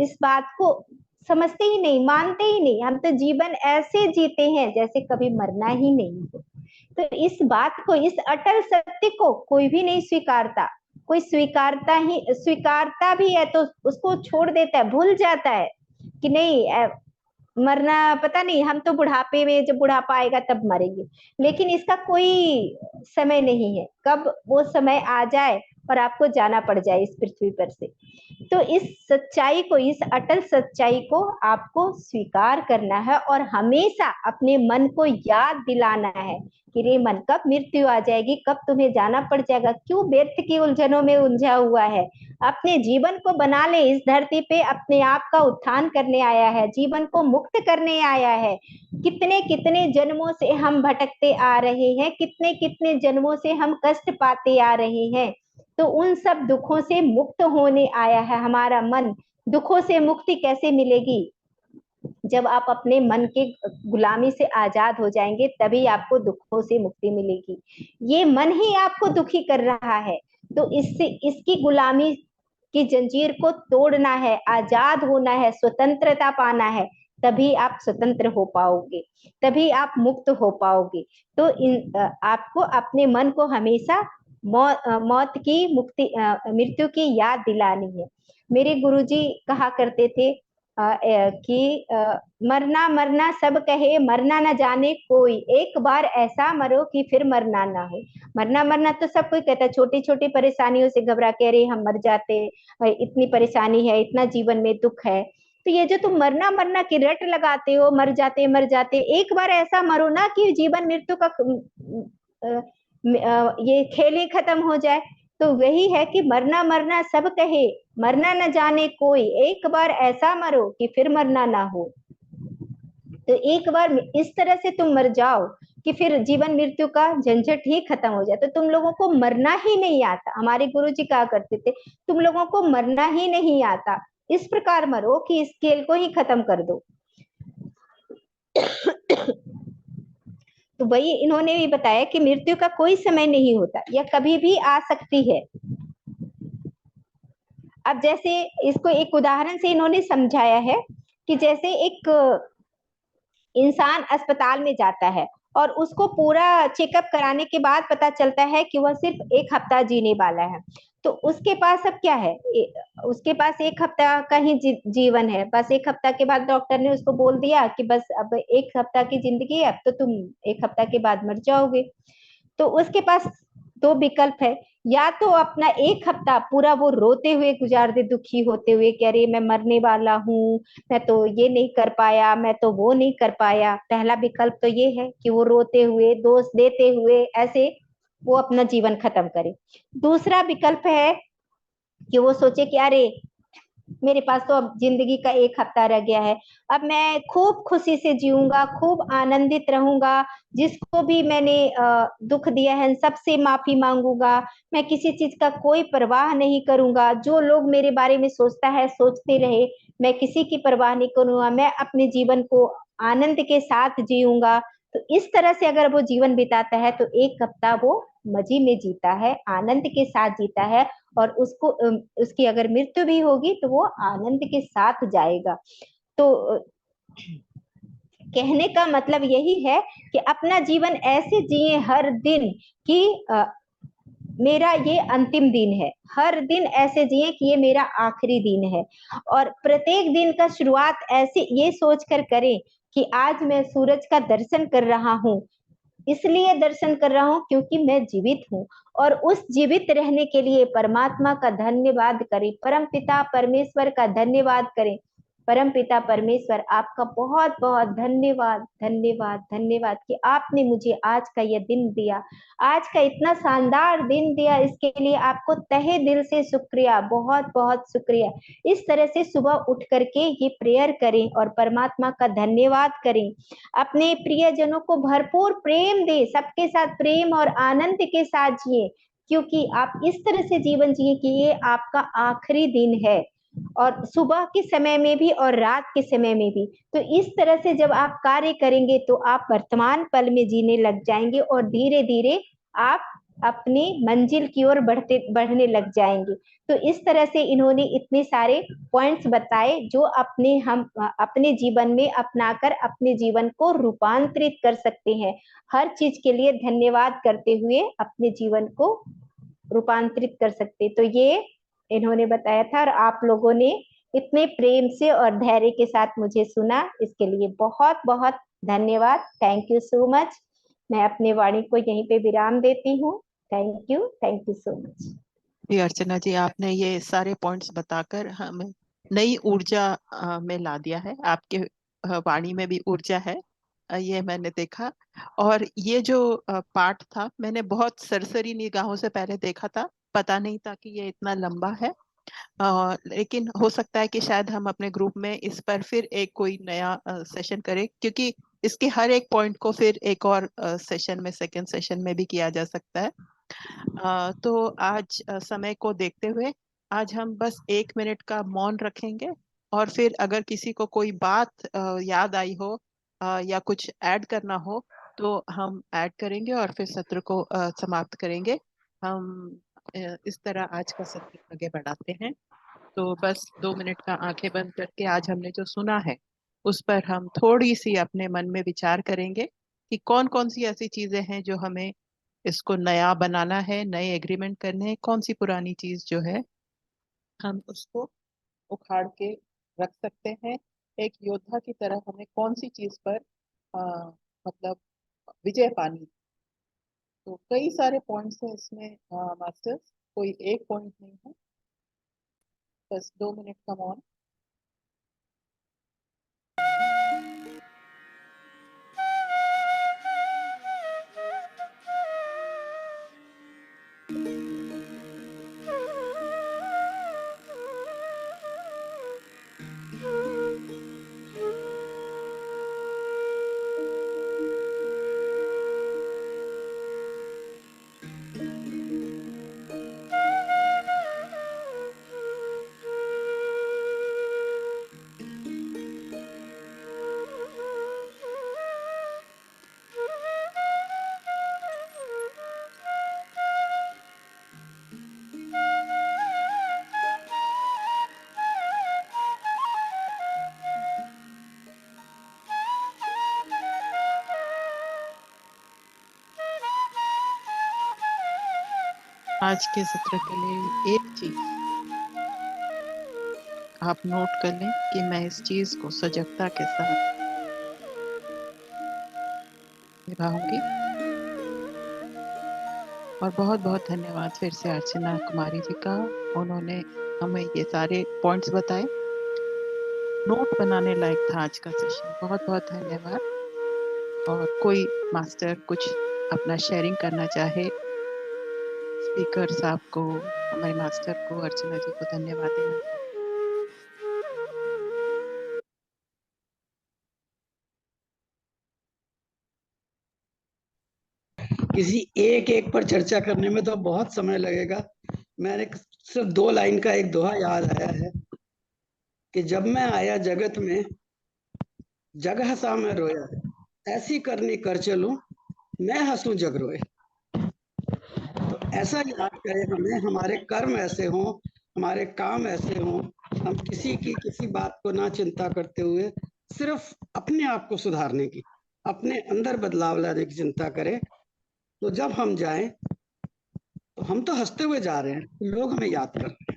इस बात को समझते ही नहीं, मानते ही नहीं। हम तो जीवन ऐसे जीते हैं जैसे कभी मरना ही नहीं हो। तो इस बात को, इस अटल सत्य को कोई भी नहीं स्वीकारता। कोई स्वीकारता भी है तो उसको छोड़ देता है, भूल जाता है कि नहीं, मरना पता नहीं, हम तो बुढ़ापे में, जब बुढ़ापा आएगा तब मरेंगे, लेकिन इसका कोई समय नहीं है, कब वो समय आ जाए और आपको जाना पड़ जाए इस पृथ्वी पर से। तो इस सच्चाई को, इस अटल सच्चाई को आपको स्वीकार करना है और हमेशा अपने मन को याद दिलाना है कि रे मन, कब मृत्यु आ जाएगी, कब तुम्हें जाना पड़ जाएगा, क्यों व्यर्थ की उलझनों में उलझा हुआ है। अपने जीवन को बना ले, इस धरती पे अपने आप का उत्थान करने आया है, जीवन को मुक्त करने आया है। कितने कितने जन्मों से हम भटकते आ रहे हैं, कितने कितने जन्मों से हम कष्ट पाते आ रहे हैं, तो उन सब दुखों से मुक्त होने आया है हमारा मन। दुखों से मुक्ति कैसे मिलेगी? जब आप अपने मन के गुलामी से आजाद हो जाएंगे, तभी आपको दुखों से मुक्ति मिलेगी। ये मन ही आपको दुखी कर रहा है, तो इससे, इसकी गुलामी की जंजीर को तोड़ना है, आजाद होना है, स्वतंत्रता पाना है, तभी आप स्वतंत्र हो पाओगे, तभी आप मुक्त हो पाओगे। तो आपको अपने मन को हमेशा मौत की, मृत्यु की याद दिलानी है। मेरे गुरुजी कहा करते थे कि मरना मरना सब कहे, मरना न जाने कोई, एक बार ऐसा मरो कि फिर मरना ना हो। मरना मरना तो सब कोई कहता है, छोटी छोटी परेशानियों से घबरा के अरे हम मर जाते, इतनी परेशानी है, इतना जीवन में दुख है। तो ये जो तुम मरना मरना की रट लगाते हो, मर जाते, एक बार ऐसा मरो ना कि जीवन मृत्यु का ये खेल ही खत्म हो जाए। तो वही है कि मरना मरना सब कहे, मरना न जाने कोई, एक बार ऐसा मरो कि फिर मरना ना हो। तो एक बार इस तरह से तुम मर जाओ कि फिर जीवन मृत्यु का झंझट ही खत्म हो जाए। तो तुम लोगों को मरना ही नहीं आता, हमारे गुरुजी कहा करते थे, तुम लोगों को मरना ही नहीं आता, इस प्रकार मरो कि इस खेल को ही खत्म कर दो। तो वही इन्होंने भी बताया कि मृत्यु का कोई समय नहीं होता, यह कभी भी आ सकती है। अब जैसे इसको एक उदाहरण से इन्होंने समझाया है कि जैसे एक इंसान अस्पताल में जाता है और उसको पूरा चेकअप कराने के बाद पता चलता है कि वह सिर्फ 1 हफ्ता जीने वाला है। तो उसके पास अब क्या है, उसके पास 1 हफ्ता का ही जीवन है। बस 1 हफ्ता के बाद डॉक्टर ने उसको बोल दिया कि बस अब 1 हफ्ता की जिंदगी है, अब तो तुम 1 हफ्ता के बाद मर जाओगे। तो उसके पास 2 विकल्प है, या तो अपना 1 हफ्ता पूरा वो रोते हुए गुजार दे, दुखी होते हुए कि अरे मैं मरने वाला हूँ, मैं तो ये नहीं कर पाया, मैं तो वो नहीं कर पाया। पहला विकल्प तो ये है कि वो रोते हुए, दोष देते हुए ऐसे वो अपना जीवन खत्म करे। दूसरा विकल्प है कि वो सोचे कि अरे मेरे पास तो अब जिंदगी का 1 हफ्ता रह गया है, अब मैं खूब खुशी से जीऊंगा, खूब आनंदित रहूंगा, जिसको भी मैंने दुख दिया है सबसे माफी मांगूंगा, मैं किसी चीज का कोई परवाह नहीं करूंगा, जो लोग मेरे बारे में सोचता है सोचते रहे, मैं किसी की परवाह नहीं करूंगा, मैं अपने जीवन को आनंद के साथ जीऊंगा। तो इस तरह से अगर वो जीवन बिताता है तो 1 हफ्ता वो मजे में जीता है, आनंद के साथ जीता है, और उसको उसकी अगर मृत्यु भी होगी तो वो आनंद के साथ जाएगा। तो कहने का मतलब यही है कि अपना जीवन ऐसे जिए हर दिन कि मेरा ये अंतिम दिन है, हर दिन ऐसे जिए कि ये मेरा आखिरी दिन है। और प्रत्येक दिन का शुरुआत ऐसे ये सोच कर करें कि आज मैं सूरज का दर्शन कर रहा हूँ, इसलिए दर्शन कर रहा हूँ क्योंकि मैं जीवित हूँ, और उस जीवित रहने के लिए परमात्मा का धन्यवाद करें, परम पिता परमेश्वर का धन्यवाद करें। परम पिता परमेश्वर आपका बहुत बहुत धन्यवाद, धन्यवाद, धन्यवाद कि आपने मुझे आज का यह दिन दिया, आज का इतना शानदार दिन दिया, इसके लिए आपको तहे दिल से शुक्रिया, बहुत बहुत शुक्रिया। इस तरह से सुबह उठ करके ये प्रेयर करें और परमात्मा का धन्यवाद करें। अपने प्रियजनों को भरपूर प्रेम दे, सबके साथ प्रेम और आनंद के साथ जिए, क्योंकि आप इस तरह से जीवन जिए कि ये आपका आखिरी दिन है, और सुबह के समय में भी और रात के समय में भी। तो इस तरह से जब आप कार्य करेंगे तो आप वर्तमान पल में जीने लग जाएंगे और धीरे धीरे आप अपनी मंजिल की ओर बढ़ने लग जाएंगे। तो इस तरह से इन्होंने इतने सारे पॉइंट्स बताए जो हम अपने जीवन में अपनाकर अपने जीवन को रूपांतरित कर सकते हैं। हर चीज के लिए धन्यवाद करते हुए अपने जीवन को रूपांतरित कर सकते। तो ये इन्होंने बताया था और आप लोगों ने इतने प्रेम से और धैर्य के साथ मुझे सुना, इसके लिए बहुत बहुत धन्यवाद। Thank you so much. मैं अपने वाणी को यहीं पे विराम देती हूँ। Thank you so much. जी अर्चना जी, आपने ये सारे पॉइंट्स बताकर हमें नई ऊर्जा में ला दिया है। आपके वाणी में भी ऊर्जा है, ये मैंने देखा। और ये जो पाठ था, मैंने बहुत सरसरी निगाहों से पहले देखा था, पता नहीं था कि ये इतना लंबा है। लेकिन हो सकता है कि शायद हम अपने ग्रुप में इस पर फिर एक कोई नया सेशन करें, क्योंकि इसके हर एक पॉइंट को फिर एक और सेशन में, सेकंड सेशन में भी किया जा सकता है। तो आज समय को देखते हुए आज हम बस 1 मिनट का मौन रखेंगे, और फिर अगर किसी को कोई बात याद आई हो या कुछ ऐड करना हो तो हम ऐड करेंगे और फिर सत्र को समाप्त करेंगे। हम इस तरह आज का सत्र आगे बढ़ाते हैं। तो बस 2 मिनट का आंखें बंद करके आज हमने जो सुना है उस पर हम थोड़ी सी अपने मन में विचार करेंगे कि कौन कौन सी ऐसी चीजें हैं जो हमें इसको नया बनाना है, नए एग्रीमेंट करने हैं, कौन सी पुरानी चीज जो है हम उसको उखाड़ के रख सकते हैं। एक योद्धा की तरह हमें कौन सी चीज पर मतलब विजय पानी। तो कई सारे पॉइंट्स हैं इसमें मास्टर्स, कोई एक पॉइंट नहीं है। बस 2 मिनट का मौन। आज के सत्र के लिए एक चीज आप नोट कर लें कि मैं इस चीज को सजगता के साथ निभाऊंगी। और बहुत बहुत धन्यवाद फिर से अर्चना कुमारी जी का, उन्होंने हमें ये सारे पॉइंट्स बताए। नोट बनाने लायक था आज का सेशन। बहुत बहुत धन्यवाद। और कोई मास्टर कुछ अपना शेयरिंग करना चाहे, स्पीकर साहब को, हमारे मास्टर को, अर्चना जी को धन्यवाद देना चाहे। किसी एक एक पर चर्चा करने में तो बहुत समय लगेगा। मैंने सिर्फ 2 लाइन का एक दोहा याद आया है कि जब मैं आया जगत में, जग हंसा मैं रोया, ऐसी करनी कर चलूं, मैं हंसूं जग रोए। तो ऐसा याद करें हमें, हमारे कर्म ऐसे हों, हमारे काम ऐसे हों, हम किसी की किसी बात को ना चिंता करते हुए सिर्फ अपने आप को सुधारने की, अपने अंदर बदलाव लाने की चिंता करें। तो जब हम जाएं तो हम तो हंसते हुए जा रहे हैं, लोग हमें याद कर रहे हैं।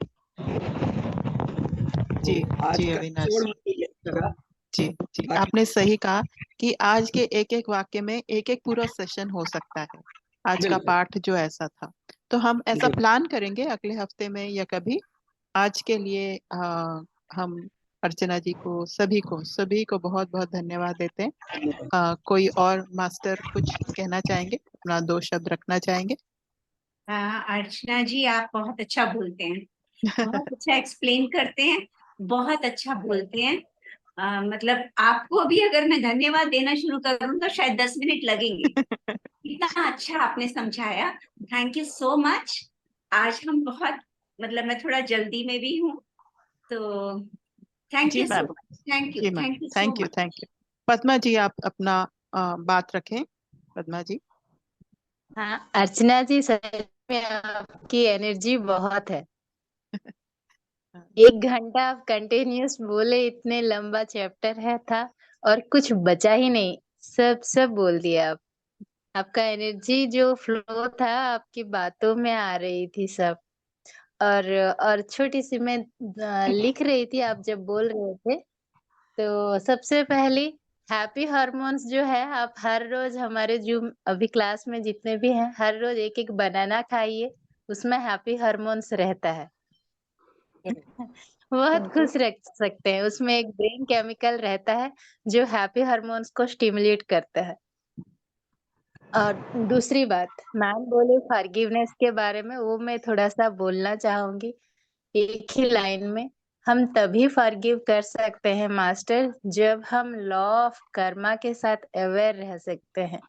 जी तो आज जी का अविनाश जोड़ मुझे ये लगा। जी जी, बाकी आपने सही कहा कि आज के एक एक वाक्य में एक एक पूरा सेशन हो सकता है। आज का बिल्कुल पाठ जो ऐसा था, तो हम ऐसा जी प्लान करेंगे अगले हफ्ते में या कभी। आज के लिए हम अर्चना जी को, सभी को बहुत बहुत धन्यवाद देते हैं। कोई और मास्टर कुछ कहना चाहेंगे, अपना 2 शब्द रखना चाहेंगे? अर्चना जी, आप बहुत अच्छा बोलते हैं, बहुत अच्छा एक्सप्लेन करते हैं, बहुत अच्छा बोलते हैं। मतलब आपको भी अगर मैं धन्यवाद देना शुरू करूं तो शायद 10 मिनट लगेंगे। इतना अच्छा आपने समझाया। Thank you so much. आज हम बहुत, मतलब मैं थोड़ा जल्दी में भी हूँ, तो थैंक जी you so ma'am. Much. Thank you, जी ma'am, thank you so thank you, much. Thank you. Padma ji, आप अपना बात रखें। पद्मा जी। हाँ अर्चना जी, सच में आपकी एनर्जी बहुत है। 1 घंटा आप कंटिन्यूस बोले, इतने लंबा चैप्टर है था और कुछ बचा ही नहीं, सब सब बोल दिया आप। आपका एनर्जी जो फ्लो था आपकी बातों में आ रही थी सब। और छोटी सी मैं लिख रही थी आप जब बोल रहे थे, तो सबसे पहली हैप्पी हार्मोन्स जो है आप हर रोज हमारे जो अभी क्लास में जितने भी हैं हर रोज एक एक बनाना खाइए, उसमें हैप्पी हार्मोन्स रहता है। बहुत खुश रख सकते हैं, उसमें एक ब्रेन केमिकल रहता है जो हैप्पी हार्मोन्स को स्टिमुलेट करता है। और दूसरी बात मैम बोले फॉरगिवनेस के बारे में, वो मैं थोड़ा सा बोलना चाहूंगी एक ही लाइन में। हम तभी फॉरगिव कर सकते हैं मास्टर जब हम लॉ ऑफ कर्मा के साथ अवेयर रह सकते हैं।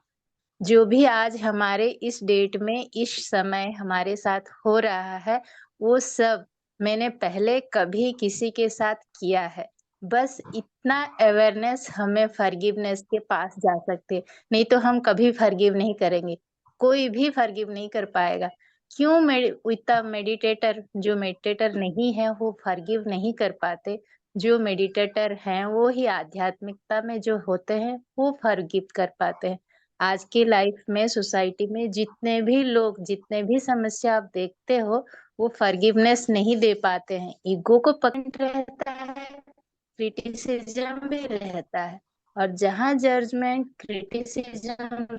जो भी आज हमारे इस डेट में इस समय हमारे साथ हो रहा है, वो सब मैंने पहले कभी किसी के साथ किया है। बस इतना अवेयरनेस हमें फॉरगिवनेस के पास जा सकते हैं, नहीं तो हम कभी फॉरगिव नहीं करेंगे। कोई भी फॉरगिव नहीं कर पाएगा। क्यों इतना मेडिटेटर जो मेडिटेटर नहीं है वो फॉरगिव नहीं कर पाते। जो मेडिटेटर हैं वो ही आध्यात्मिकता में जो होते हैं वो फॉरगिव कर पाते हैं। आज की लाइफ में सोसाइटी में जितने भी लोग जितने भी समस्या आप देखते हो वो फॉरगिवनेस नहीं दे पाते हैं। ईगो को पकड़ रहता है, क्रिटिसिज्म भी रहता है, और जहाँ जजमेंट क्रिटिसिज्म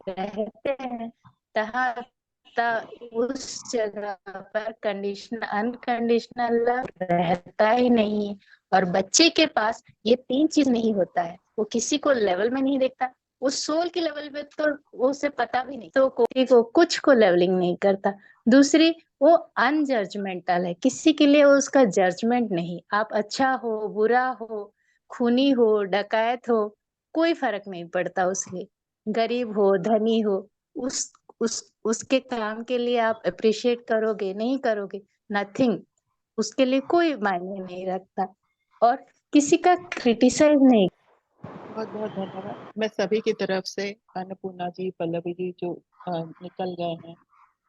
रहते हैं तहाँ उस जगह पर कंडीशन अनकंडीशनल लव रहता ही नहीं है। और बच्चे के पास ये तीन चीज नहीं होता है, वो किसी को लेवल में नहीं देखता, उस सोल के लेवल पे तो वो उसे पता भी नहीं, तो किसी को कुछ को लेवलिंग नहीं करता। दूसरी वो अनजजमेंटल है, किसी के लिए उसका जजमेंट नहीं। आप अच्छा हो बुरा हो, खूनी हो डकैत हो, कोई फर्क नहीं पड़ता उसके, गरीब हो धनी हो, उसके काम के लिए आप अप्रिशिएट करोगे नहीं करोगे, नथिंग, उसके लिए कोई मायने नहीं रखता। और किसी का क्रिटिसाइज नहीं। बहुत बहुत धन्यवाद। मैं सभी की तरफ से अन्नपूर्णा जी पल्लवी जी जो निकल गए हैं,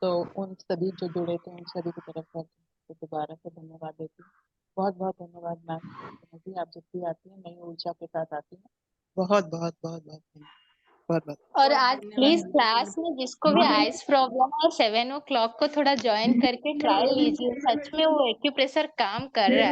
तो उन सभी जो जुड़े थे उन सभी की तरफ से तो दोबारा से धन्यवाद देती हूँ। बहुत बहुत धन्यवाद मैम जी, आप जब भी आती हैं नई ऊर्जा के साथ आती हैं। बहुत बहुत बहुत बहुत धन्यवाद। बहुत बहुत और आज प्लीज क्लास में जिसको भी आइज प्रॉब्लम है 7 o'clock को थोड़ा ज्वाइन करके ट्रायल लीजिए, सच में वो एक्यूप्रेशर काम कर रहा है।